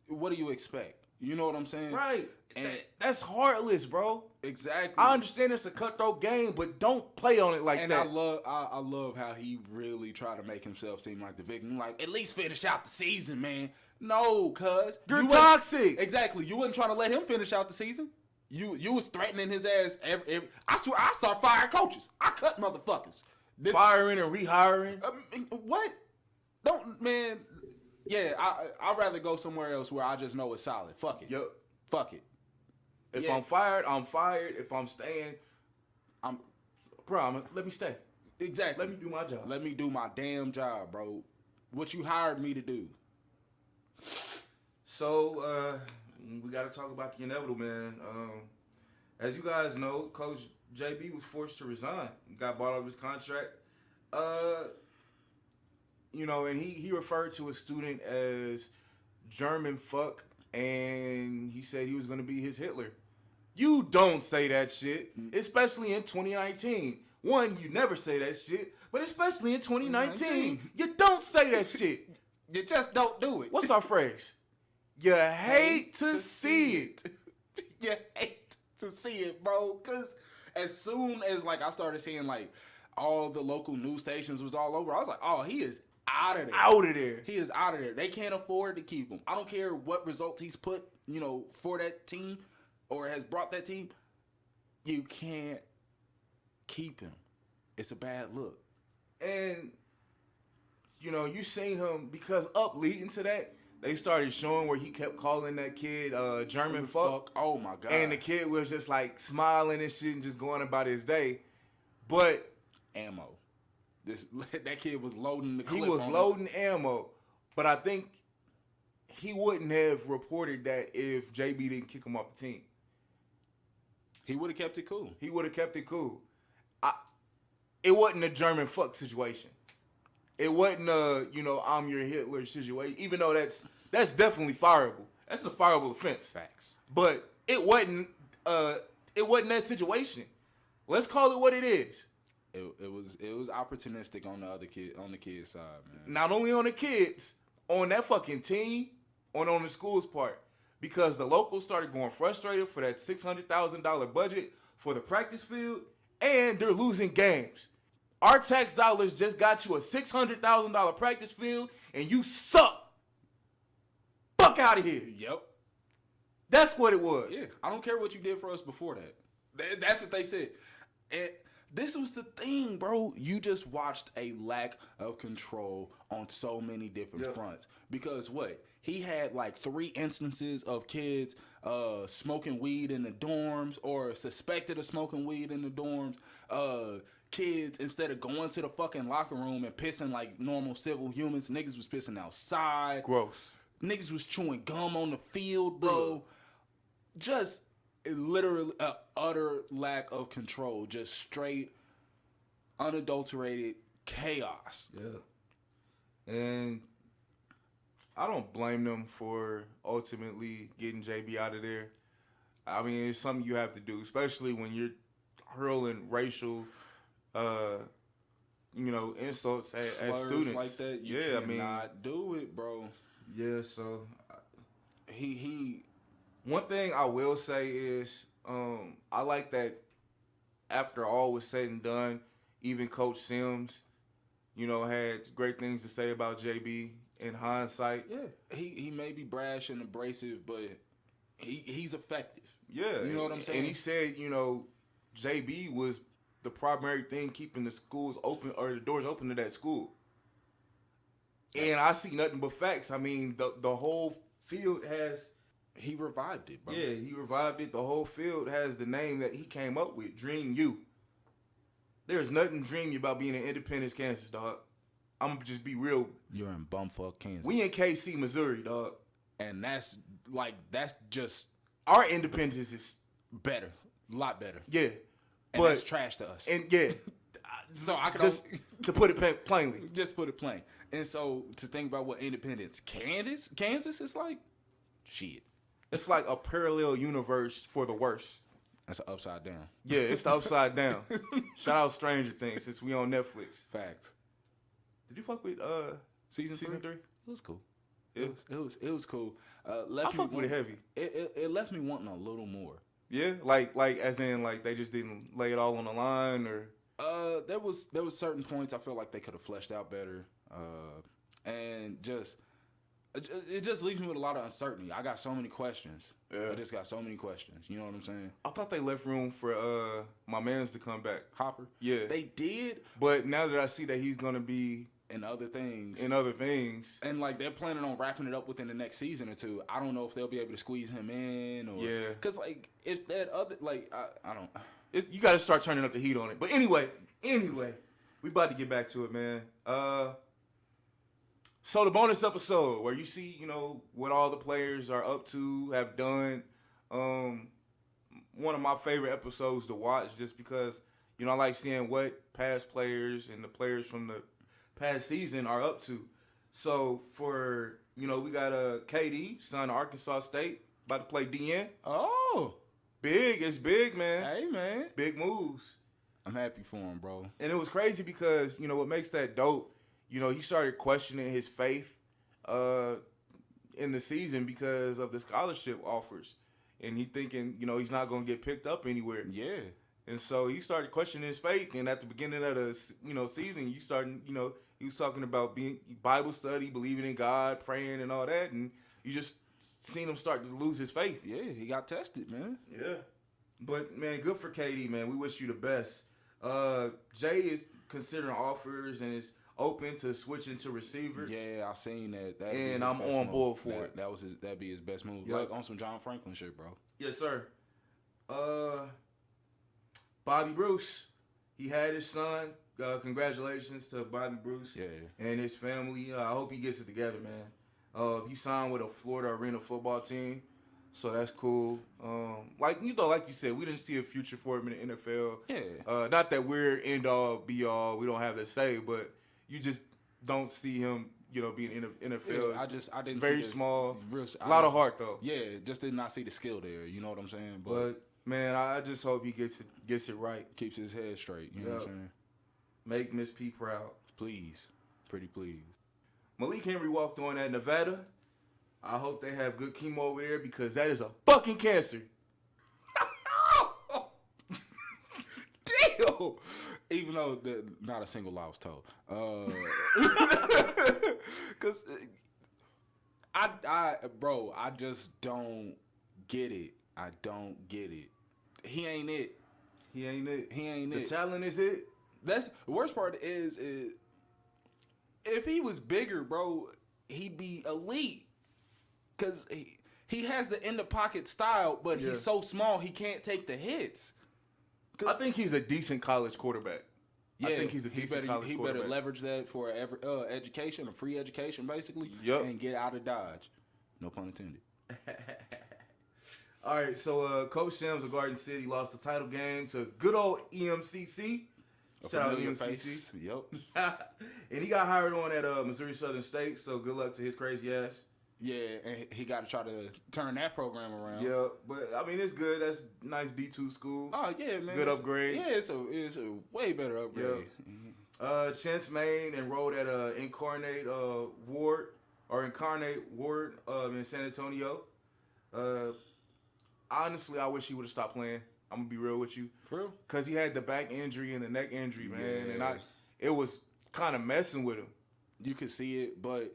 What do you expect? You know what I'm saying? Right. And That's heartless, bro. exactly. I understand it's a cutthroat game, but don't play on it like And that. I love how he really tried to make himself seem like the victim. Like, at least finish out the season, man. No, cuz. You're You wasn't- toxic. Exactly. You wasn't trying to let him finish out the season. You was threatening his ass. I swear, I start firing coaches. I cut motherfuckers. Firing and rehiring. What? Don't, man. Yeah, I'd rather go somewhere else where I just know it's solid. Fuck it. Yep. Fuck it. If Yeah. I'm fired, I'm fired. If I'm staying, I'm let me stay. exactly. Let me do my job. Let me do my damn job, bro. What you hired me to do. So, we got to talk about the inevitable, man. As you guys know, Coach JB was forced to resign. He got bought out of his contract. You know, and he referred to a student as German fuck, and he said he was going to be his Hitler. You don't say that shit, especially in 2019. One, you never say that shit, but especially in 2019, you don't say that shit. You just don't do it. What's our phrase? You hate to see it. You hate to see it, bro. Because as soon as, like, I started seeing, like, all the local news stations was all over, I was like, oh, he is out of there. Out of there. He is out of there. They can't afford to keep him. I don't care what results he's put, you know, for that team or has brought that team. You can't keep him. It's a bad look. And, you know, you seen him, because up leading to that, they started showing where he kept calling that kid German fuck. Oh, my God. And the kid was just, like, smiling and shit and just going about his day. But ammo. That kid was loading the clip. he was on loading ammo. But I think he wouldn't have reported that if JB didn't kick him off the team. He would have kept it cool. He would have kept it cool. It wasn't a German fuck situation. It wasn't a, you know, I'm your Hitler situation. Even though that's definitely fireable. That's a fireable offense. Facts. But it wasn't that situation. Let's call it what it is. It was opportunistic on the kid's side, man. Not only on the kids, on that fucking team, on the school's part. Because the locals started going frustrated for that $600,000 budget for the practice field, and they're losing games. Our tax dollars just got you a $600,000 practice field, and you suck. Fuck out of here. Yep. That's what it was. Yeah. I don't care what you did for us before that. That's what they said. And this was the thing, bro. You just watched a lack of control on so many different fronts. Because what? He had like 3 instances of kids smoking weed in the dorms, or suspected of smoking weed in the dorms. Kids, instead of going to the fucking locker room and pissing like normal civil humans, niggas was pissing outside. Gross. Niggas was chewing gum on the field, bro. Just literally an utter lack of control. Just straight, unadulterated chaos. Yeah. And I don't blame them for ultimately getting JB out of there. I mean, it's something you have to do, especially when you're hurling racial, insults at students like that. You cannot do it, bro. Yeah. So he. One thing I will say is, I like that. After all was said and done, even Coach Sims, had great things to say about JB in hindsight. Yeah, he may be brash and abrasive, but he's effective. Yeah, you know what I'm saying. And he said, JB was the primary thing keeping the schools open or the doors open to that school. And I see nothing but facts. I mean, the whole field has. He revived it, bro. Yeah, he revived it. The whole field has the name that he came up with, Dream U. There's nothing dreamy about being in Independence, Kansas, dog. I'm going to just be real. You're in bumfuck Kansas. We in KC, Missouri, dog. And that's just... Our independence is... better. A lot better. Yeah. And that's trash to us. And yeah. So I can just to put it plainly. Just put it plain. And so to think about what independence Kansas is like, shit. It's like a parallel universe for the worst. That's an upside down. Yeah, it's the upside down. Shout out Stranger Things since we on Netflix. Facts. Did you fuck with season 3? It was cool. Yeah. It was cool. I fucked with it heavy. It left me wanting a little more. Yeah, like as in like they just didn't lay it all on the line, or there was certain points I feel like they could have fleshed out better, and it just leaves me with a lot of uncertainty. I got so many questions. Yeah. I just got so many questions. You know what I'm saying? I thought they left room for my man's to come back. Hopper. Yeah, they did. But now that I see that he's gonna be in other things, and like they're planning on wrapping it up within the next season or two, I don't know if they'll be able to squeeze him in, or because like if that other I don't. You got to start turning up the heat on it. But anyway, we about to get back to it, man. So the bonus episode where you see, what all the players are up to, have done. One of my favorite episodes to watch just because, I like seeing what past players and the players from the past season are up to. So for, we got KD, son of Arkansas State, about to play DN. Oh. Big. It's big, man. Hey, man. Big moves. I'm happy for him, bro. And it was crazy because, what makes that dope, he started questioning his faith in the season because of the scholarship offers. And he thinking, he's not going to get picked up anywhere. Yeah. And so he started questioning his faith. And at the beginning of the, season, he was talking about being Bible study, believing in God, praying and all that. And you just seen him start to lose his faith. Yeah, he got tested, man. Yeah. But, man, good for KD, man. We wish you the best. Jay is considering offers and is open to switching to receiver. Yeah, I seen that. And I'm on board for it. That'd be his best move. Yep. Like on some John Franklin shit, bro. Yes, sir. Bobby Bruce, he had his son. Congratulations to Bobby Bruce and his family. I hope he gets it together, man. He signed with a Florida Arena football team, so that's cool. Like you said, we didn't see a future for him in the NFL. Yeah. Not that we're end all be all. We don't have to say, but you just don't see him, being in the NFL. Yeah, I didn't. Very see small. Real, a lot of heart though. Yeah, just did not see the skill there. You know what I'm saying? But man, I just hope he gets it right. Keeps his head straight. You know what I'm saying? Make Miss P proud. Please. Pretty please. Malik Henry walked on at Nevada. I hope they have good chemo over there because that is a fucking cancer. Damn. Even though not a single lie was told. Because I just don't get it. I don't get it. He ain't it. The talent is it. That's the worst part is if he was bigger, bro, he'd be elite. Cause he has the in the pocket style, but he's so small he can't take the hits. I think he's a decent college quarterback. Yeah, I think he's a decent college quarterback. He better leverage that for education, a free education, basically, and get out of Dodge. No pun intended. All right, so Coach Sims of Garden City lost the title game to good old EMCC. Shout out familiar MCC. face. Yep. And he got hired on at Missouri Southern State, so good luck to his crazy ass. Yeah, and he got to try to turn that program around. Yeah, but I mean, it's good. That's nice D2 school. Oh yeah, man. Good upgrade. Yeah, it's a way better upgrade. Yep. Chance Main enrolled at Incarnate Ward in San Antonio. Honestly, I wish he would have stopped playing. I'm gonna be real with you. For real? Cause he had the back injury and the neck injury, man, Yeah. and it was kind of messing with him. You could see it, but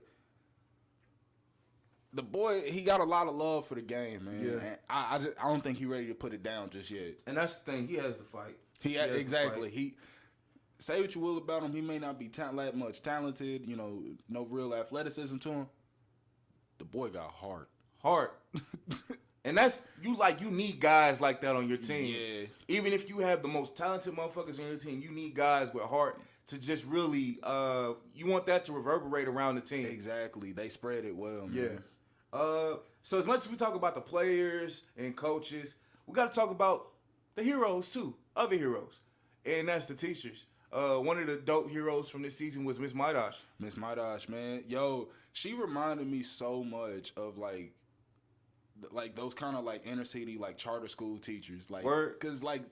the boy, he got a lot of love for the game, man. Yeah. And I don't think he's ready to put it down just yet. And that's the thing. He has to fight. Exactly. He say what you will about him. He may not be that much talented. You know, no real athleticism to him. The boy got heart. Heart. And that's you need guys like that on your team. Yeah. Even if you have the most talented motherfuckers on your team, you need guys with heart to just really you want that to reverberate around the team. Exactly. They spread it well, man. Yeah. So as much as we talk about the players and coaches, we got to talk about the heroes too, other heroes, and that's the teachers. One of the dope heroes from this season was Miss Maidash. Miss Maidash, man. Yo, she reminded me so much of like those kind of like inner city like charter school teachers, like because like,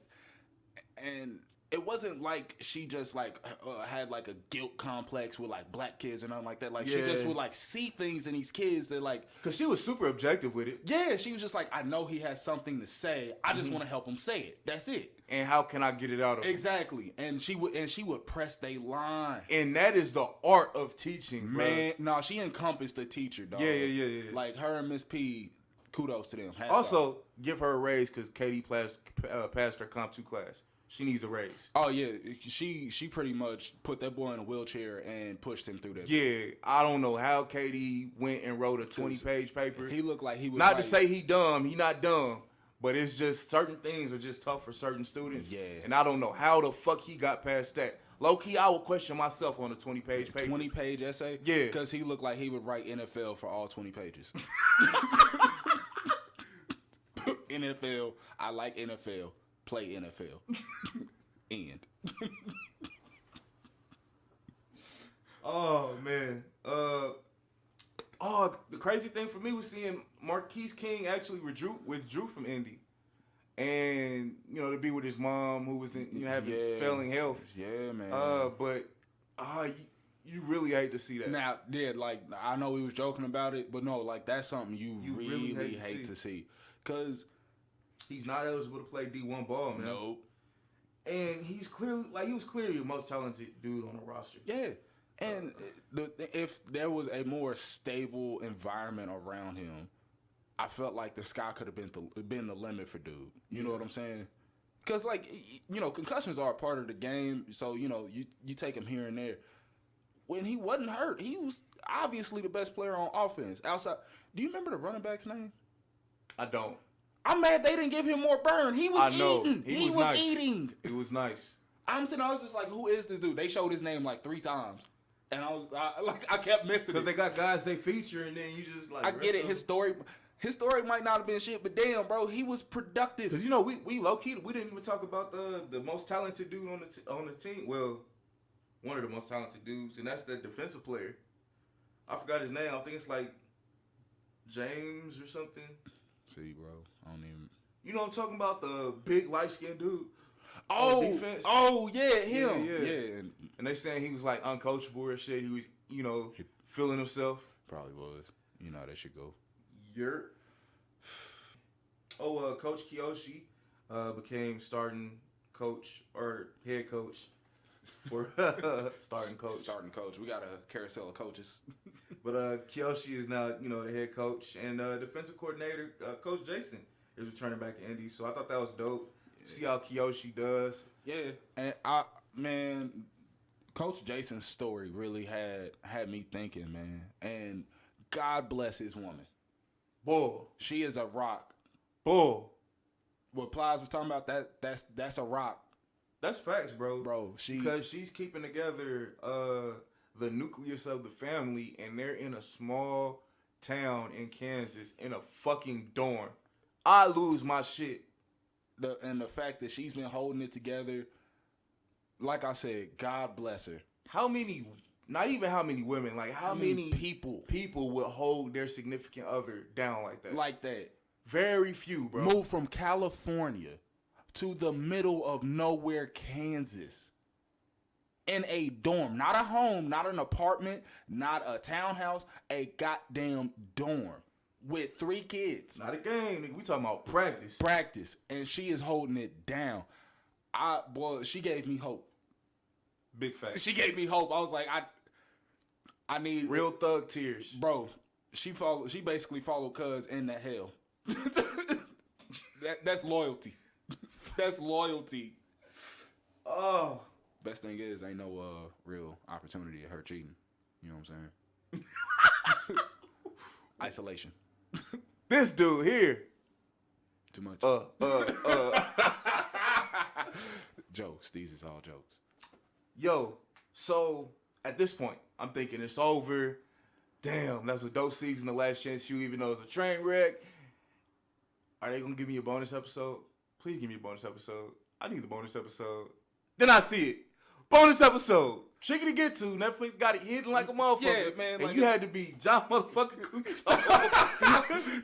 and it wasn't like she just like had like a guilt complex with like black kids or nothing like that. Like she just would like see things in these kids that like, cause she was super objective with it. Yeah, she was just like, I know he has something to say. I just want to help him say it. That's it. And how can I get it out of him? Exactly. And she would press they line. And that is the art of teaching, bro. Man, no, she encompassed the teacher, dog. Yeah. Like her and Miss P, kudos to them. Hats Also, off. give her a raise because Katie passed her Comp 2 class. She needs a raise. Oh yeah, she pretty much put that boy in a wheelchair and pushed him through that. Yeah, I don't know how Katie went and wrote a 20-page paper. He looked like he was not to say he dumb. He not dumb, but it's just certain things are just tough for certain students. Yeah, and I don't know how the fuck he got past that. Low key, I would question myself on a 20-page paper. 20-page essay. Yeah, because he looked like he would write NFL for all 20 pages. NFL. I like NFL. Play NFL. End. Oh man. The crazy thing for me was seeing Marquise King actually withdrew from Indy, and to be with his mom who was having failing health. Yeah, man. But you really hate to see that. Now, like I know we was joking about it, but no, like that's something you really hate to see, cause he's not eligible to play D1 ball, man. Nope. And he was clearly the most talented dude on the roster. Yeah. And if there was a more stable environment around him, I felt like the sky could have been the limit for dude. You know what I'm saying? Because, like, concussions are a part of the game. So, you take him here and there. When he wasn't hurt, he was obviously the best player on offense. Outside, do you remember the running back's name? I don't. I'm mad they didn't give him more burn. He was eating. He was nice. eating. It was nice. I was just like, who is this dude? They showed his name like 3 times. And I kept missing it. Because they got guys they feature, and then you just like. I get it. His story might not have been shit, but damn, bro, he was productive. Because we low key we didn't even talk about the most talented dude on the team. Well, one of the most talented dudes, and that's the defensive player. I forgot his name. I think it's like James or something. See, bro, I don't even. You know what I'm talking about? The big light skinned dude. Oh, defense. Oh yeah, him. Yeah. And they saying he was like uncoachable or shit. He was, feeling himself. Probably was. You know how that should go. Yurt. Coach Kiyoshi became starting coach or head coach for starting coach. Starting coach. We got a carousel of coaches. But Kiyoshi is now, the head coach, and defensive coordinator, Coach Jason, is returning back to Indy. So I thought that was dope. Yeah. See how Kiyoshi does. Yeah, and Coach Jason's story really had me thinking, man. And God bless his woman. Bull. She is a rock. Bull. What Plies was talking about, that's a rock. That's facts, bro. Because she's keeping together the nucleus of the family, and they're in a small town in Kansas in a fucking dorm. I lose my shit. And the fact that she's been holding it together, like I said, God bless her. How many? Not even how many women. Like how many people would hold their significant other down like that? like that? Very few, bro. Moved from California to the middle of nowhere, Kansas, in a dorm, not a home, not an apartment, not a townhouse, a goddamn dorm with 3 kids. Not a game, nigga. We talking about practice. Practice, and she is holding it down. She gave me hope. Big facts. She gave me hope. I was like, I need Real thug tears, bro. She basically followed Cuz in that hell. That's loyalty. That's loyalty. Oh. Best thing is, ain't no real opportunity of her cheating. You know what I'm saying? Isolation. This dude here. Too much. Jokes. These is all jokes. Yo, so at this point, I'm thinking it's over. Damn, that's a dope season. The Last Chance You, even though it's a train wreck. Are they gonna give me a bonus episode? Please give me a bonus episode. I need the bonus episode. Then I see it. Bonus episode. Tricky to get to. Netflix got it hidden like a motherfucker. Yeah, man. And like you had to be John motherfucking Cousteau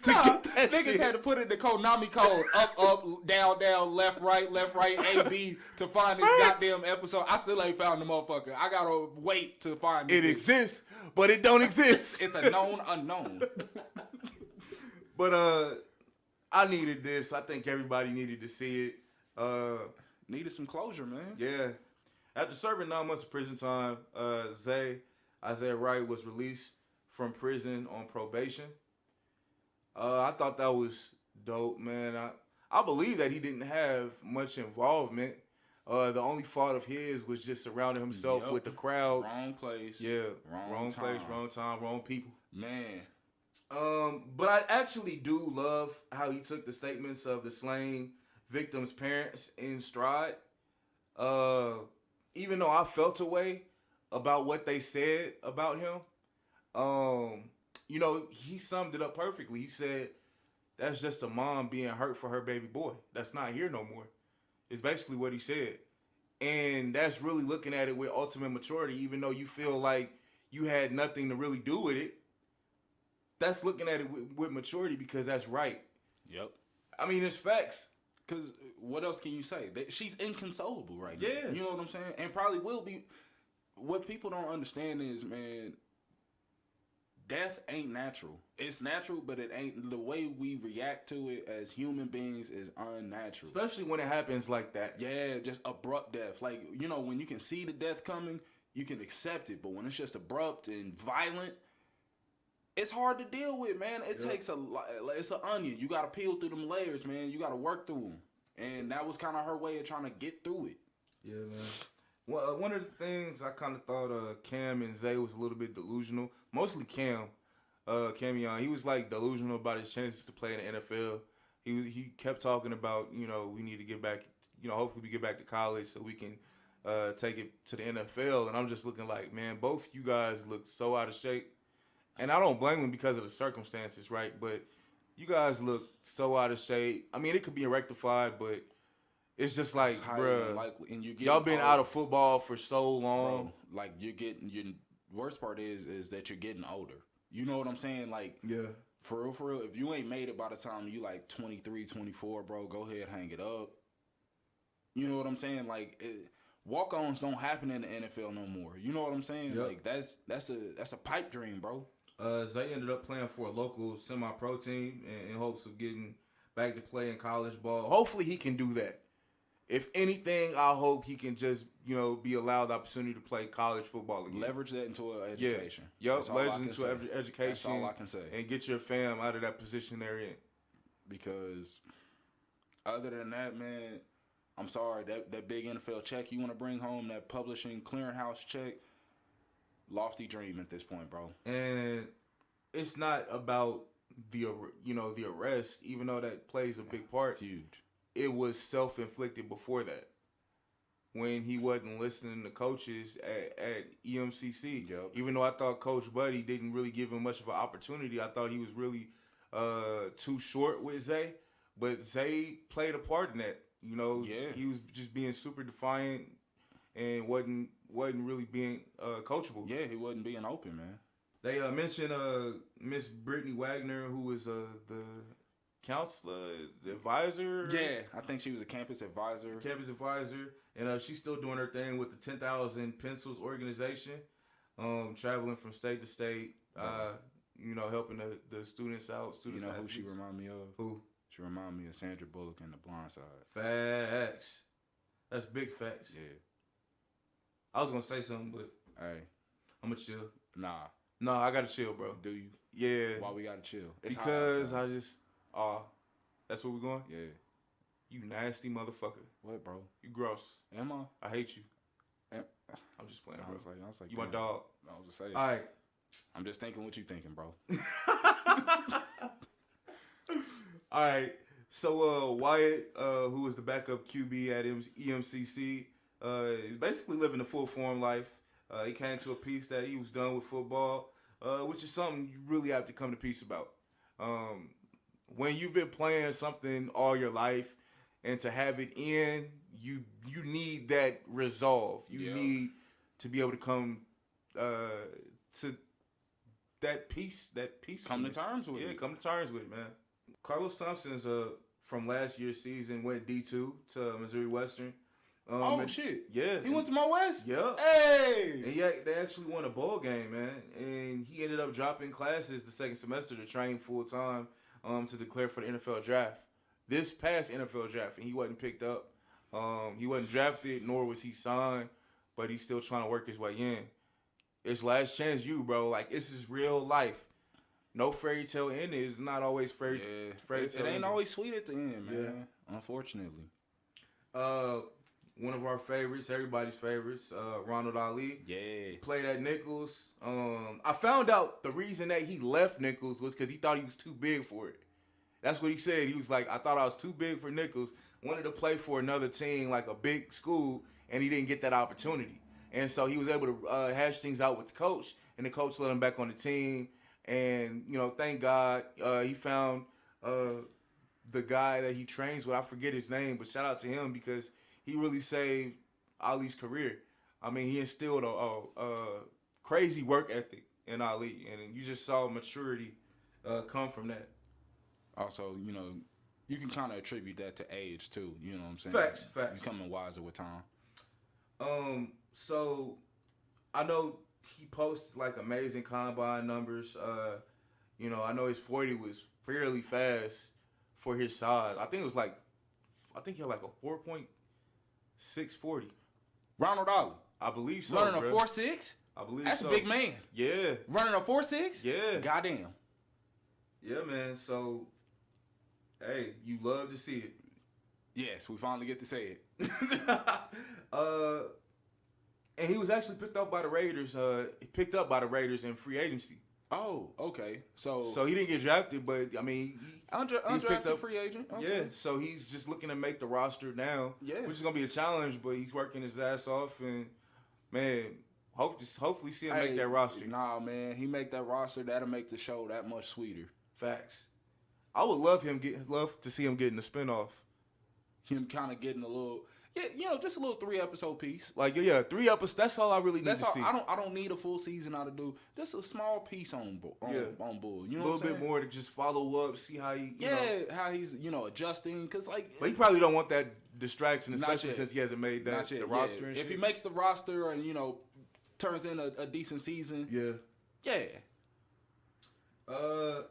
to get that niggas shit. had to put in the Konami code up, down, left, right, A, B to find this goddamn episode. I still ain't found the motherfucker. I gotta wait to find It exists, but it don't exist. It's a known unknown. But I needed this. I think everybody needed to see it. Needed some closure, man. Yeah. After serving 9 months of prison time, Isaiah Wright was released from prison on probation. I thought that was dope, man. I believe that he didn't have much involvement. The only fault of his was just surrounding himself with the crowd. Wrong place. Yeah. Wrong place, time. wrong time, wrong people. Man. But I actually do love how he took the statements of the slain victims' parents in stride. Even though I felt a way about what they said about him, he summed it up perfectly. He said, that's just a mom being hurt for her baby boy. That's not here no more. It's basically what he said. And that's really looking at it with ultimate maturity, even though you feel like you had nothing to really do with it. That's looking at it with maturity because that's right. Yep. I mean, it's facts. Because what else can you say? She's inconsolable right now. Yeah. You know what I'm saying? And probably will be. What people don't understand is, man, death ain't natural. It's natural, but it ain't. The way we react to it as human beings is unnatural. Especially when it happens like that. Yeah, just abrupt death. Like, when you can see the death coming, you can accept it. But when it's just abrupt and violent, it's hard to deal with, man. It takes a lot. It's an onion. You got to peel through them layers, man. You got to work through them. And that was kind of her way of trying to get through it. Yeah, man. Well, one of the things I kind of thought Cam and Zay was a little bit delusional. Mostly Cam. Camion, he was like delusional about his chances to play in the NFL. He kept talking about, we need to get back, hopefully we get back to college so we can take it to the NFL. And I'm just looking like, man, both you guys look so out of shape. And I don't blame them because of the circumstances, right? But you guys look so out of shape. I mean, it could be rectified, but it's just like, bruh, and y'all been out of football for so long. Bro, like, your worst part is that you're getting older. You know what I'm saying? Like, yeah. For real, if you ain't made it by the time you like 23, 24, bro, go ahead, hang it up. You know what I'm saying? Like, walk-ons don't happen in the NFL no more. You know what I'm saying? Yep. Like, that's a pipe dream, bro. Zay ended up playing for a local semi-pro team in hopes of getting back to play in college ball. Hopefully he can do that. If anything, I hope he can just, be allowed the opportunity to play college football again. Leverage that into an education. Yeah. Yep, leverage into education. That's all I can say. And get your fam out of that position they're in. Because other than that, man, I'm sorry, that big NFL check you want to bring home, that publishing clearinghouse check, lofty dream at this point, bro. And it's not about the arrest, even though that plays a big part. Huge. It was self-inflicted before that, when he wasn't listening to coaches at EMCC. Yep. Even though I thought Coach Buddy didn't really give him much of an opportunity, I thought he was really too short with Zay. But Zay played a part in that. He was just being super defiant and wasn't really being coachable. Yeah, he wasn't being open, man. They mentioned Miss Brittany Wagner, who is the counselor, the advisor. Yeah, I think she was a campus advisor. And she's still doing her thing with the 10,000 Pencils organization, traveling from state to state, helping the students out. You know who she remind me of? Who? She remind me of Sandra Bullock in The Blind Side. Facts. That's big facts. Yeah. I was gonna say something, but hey, I'm gonna chill. Nah, I gotta chill, bro. do you? Yeah. Why we gotta chill? It's Because hot, that's where we going? yeah. You nasty motherfucker. What, bro? You gross. Am I? I hate you. Am- I'm just playing, I bro. was like, You my damn. dog. I was just saying. All right. I'm just thinking what you thinking, bro. All right. So Wyatt, who was the backup QB at EMCC, is basically living a full form life. He came to a piece that he was done with football, which is something you really have to come to peace about. When you've been playing something all your life, and to have it end, you need that resolve. You need to be able to come to that peace. Come to terms with it. Yeah, come to terms with it, man. Carlos Thompson's from last year's season went D2 to Missouri Western. Shit. Yeah. He went to my West? Yeah. Hey! And they actually won a bowl game, man. And he ended up dropping classes the second semester to train full time to declare for the NFL draft. This past NFL draft, and he wasn't picked up. He wasn't drafted, nor was he signed, but he's still trying to work his way in. It's last chance you, bro. Like, this is real life. No fairy tale ending. It's not always fairy tale. It ain't endings. always sweet at the end, man. Yeah. Unfortunately. One of our favorites, everybody's favorites, Ronald Ollie. Yeah. Played at Nichols. I found out the reason that he left Nichols was because he thought he was too big for it. That's what he said. He was like, I thought I was too big for Nichols. Wanted to play for another team, like a big school, and he didn't get that opportunity. And so he was able to hash things out with the coach, and the coach let him back on the team. And, thank God he found the guy that he trains with. I forget his name, but shout out to him because he really saved Ollie's career. I mean, he instilled a crazy work ethic in Ollie, and you just saw maturity come from that. Also, you can kind of attribute that to age, too. You know what I'm saying? Facts. Becoming wiser with time. So I know he posts like amazing combine numbers. I know his 40 was fairly fast for his size. I think he had like a 4.640. Ronald Ollie. I believe so. Running bruh. a 4.6? I believe That's so. a big man. Yeah. Running a 4.6? Yeah. Goddamn. Yeah, man. So, hey, you love to see it. Yes, we finally get to say it. And he was actually picked up by the Raiders in free agency. Oh, okay. So he didn't get drafted, but I mean, he's picked up free agent. Okay. Yeah, so he's just looking to make the roster now. Yeah, which is gonna be a challenge, but he's working his ass off, and man, hopefully see him make that roster. Nah, man, he make that roster. That'll make the show that much sweeter. Facts. I would love to see him getting a spinoff. Him kind of getting a little. Yeah, just a little 3-episode piece. Like 3 episodes. That's all I really need to see. I don't need a full season out of do. Just a small piece on board. You know, a little bit more to just follow up, see how he. How he's adjusting because But he probably don't want that distraction, especially since he hasn't made the roster. And if he makes the roster and turns in a decent season. Yeah.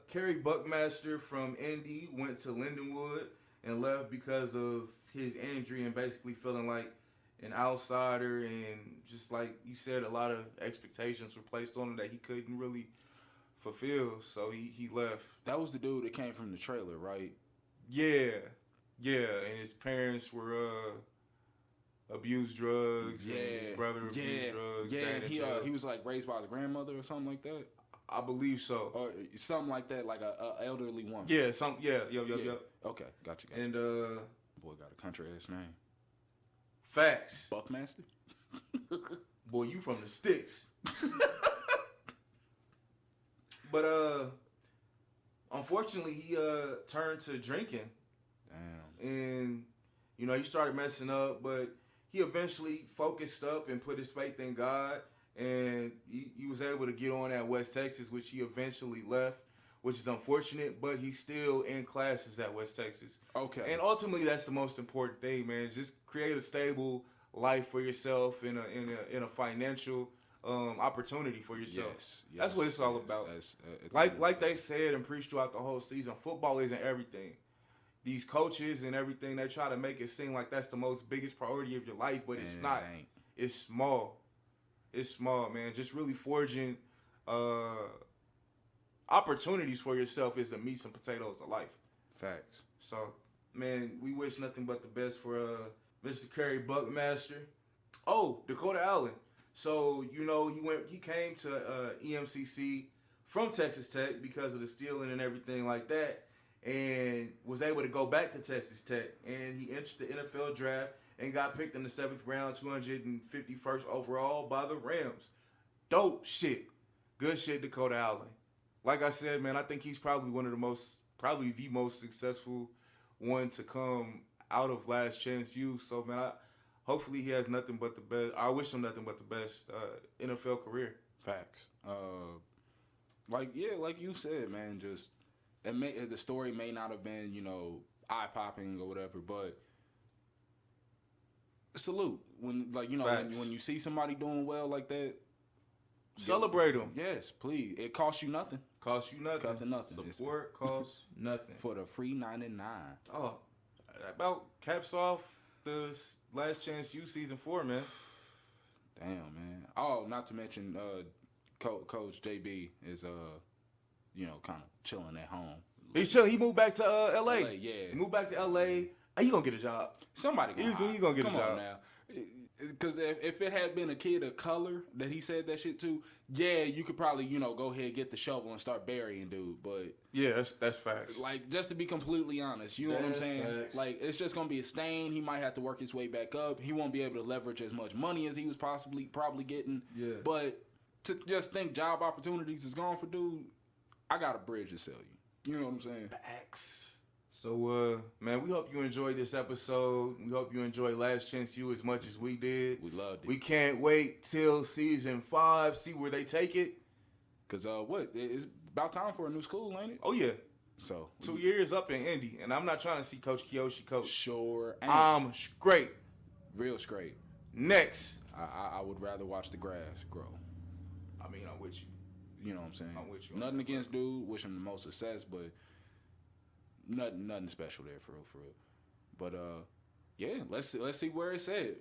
Kerry Buckmaster from Indy went to Lindenwood and left because of his injury and basically feeling like an outsider, and just like you said, a lot of expectations were placed on him that he couldn't really fulfill, so he left. That was the dude that came from the trailer, right? Yeah, and his parents were abused drugs, and his brother abused drugs. Yeah, he was like raised by his grandmother or something like that. I believe so, or something like that, like a elderly woman. Yeah, yep. Okay, got you. And boy got a country ass name. Facts. Buckmaster. Boy, you from the sticks. But unfortunately, he turned to drinking. Damn. And he started messing up, but he eventually focused up and put his faith in God, and he was able to get on at West Texas, which he eventually left, which is unfortunate, but he's still in classes at West Texas. Okay. And ultimately, that's the most important thing, man. Just create a stable life for yourself in a financial opportunity for yourself. Yes, that's what it's all about. Like they said and preached throughout the whole season, football isn't everything. These coaches and everything, they try to make it seem like that's the most biggest priority of your life, but it's not. It's small. It's small, man. Just really forging opportunities for yourself is the meats and potatoes of life. Facts. So, man, we wish nothing but the best for Mr. Curry Buckmaster. Oh, Dakota Allen. So, you know, he came to EMCC from Texas Tech because of the stealing and everything like that, and was able to go back to Texas Tech. And he entered the NFL draft and got picked in the 7th round, 251st overall by the Rams. Dope shit. Good shit, Dakota Allen. Like I said, man, I think he's probably the most successful one to come out of Last Chance U. So, man, hopefully he has nothing but the best. I wish him nothing but the best NFL career. Facts. Like you said, man, just the story may not have been, you know, eye-popping or whatever, but salute. When, like, you know, when you see somebody doing well like that, celebrate them. Yes, please. It costs you nothing. Costs you nothing. Nothing. Support costs nothing. For the free 99. Oh, that about caps off the Last Chance U season 4, man. Damn, man. Oh, not to mention, Coach JB is you know, kind of chilling at home. He's chilling. He moved back to LA. Yeah. He moved back to LA. He gonna get a job. Somebody gonna. He gonna get a job. Come on now. Because if it had been a kid of color that he said that shit to, yeah, you could probably, you know, go ahead, get the shovel and start burying dude. But yeah, that's facts. Like, just to be completely honest, you know what I'm saying? Facts. Like, it's just gonna be a stain. He might have to work his way back up. He won't be able to leverage as much money as he was probably getting. Yeah. But to just think job opportunities is gone for dude, I got a bridge to sell you. You know what I'm saying? Facts. So, man, we hope you enjoyed this episode. We hope you enjoyed Last Chance U as much as we did. We loved it. We can't wait till season 5, see where they take it. Because, it's about time for a new school, ain't it? Oh, yeah. So 2 years up in Indy, and I'm not trying to see Coach Kiyoshi coach. Sure. I'm straight. Real straight. Next. I would rather watch the grass grow. I mean, I'm with you. You know what I'm saying? I'm with you. Nothing against dude. Wish him the most success, but nothing special there for real. But yeah, let's see where it's at.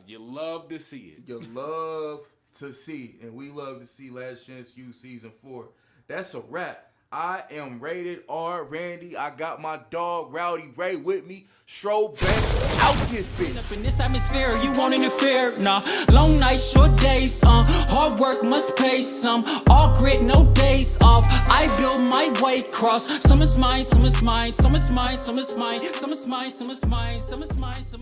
You love to see it. You love to see, and we love to see Last Chance U season 4. That's a wrap. I am Rated R Randy. I got my dog Rowdy Ray with me. Shro Banks out this bitch. Up in this atmosphere, you won't interfere. Nah, long nights, short days. Hard work must pay some. All grit, no days off. I build my way cross. Some is mine, some is mine, some is mine, some is mine, some is mine, some is mine, some is mine, some is.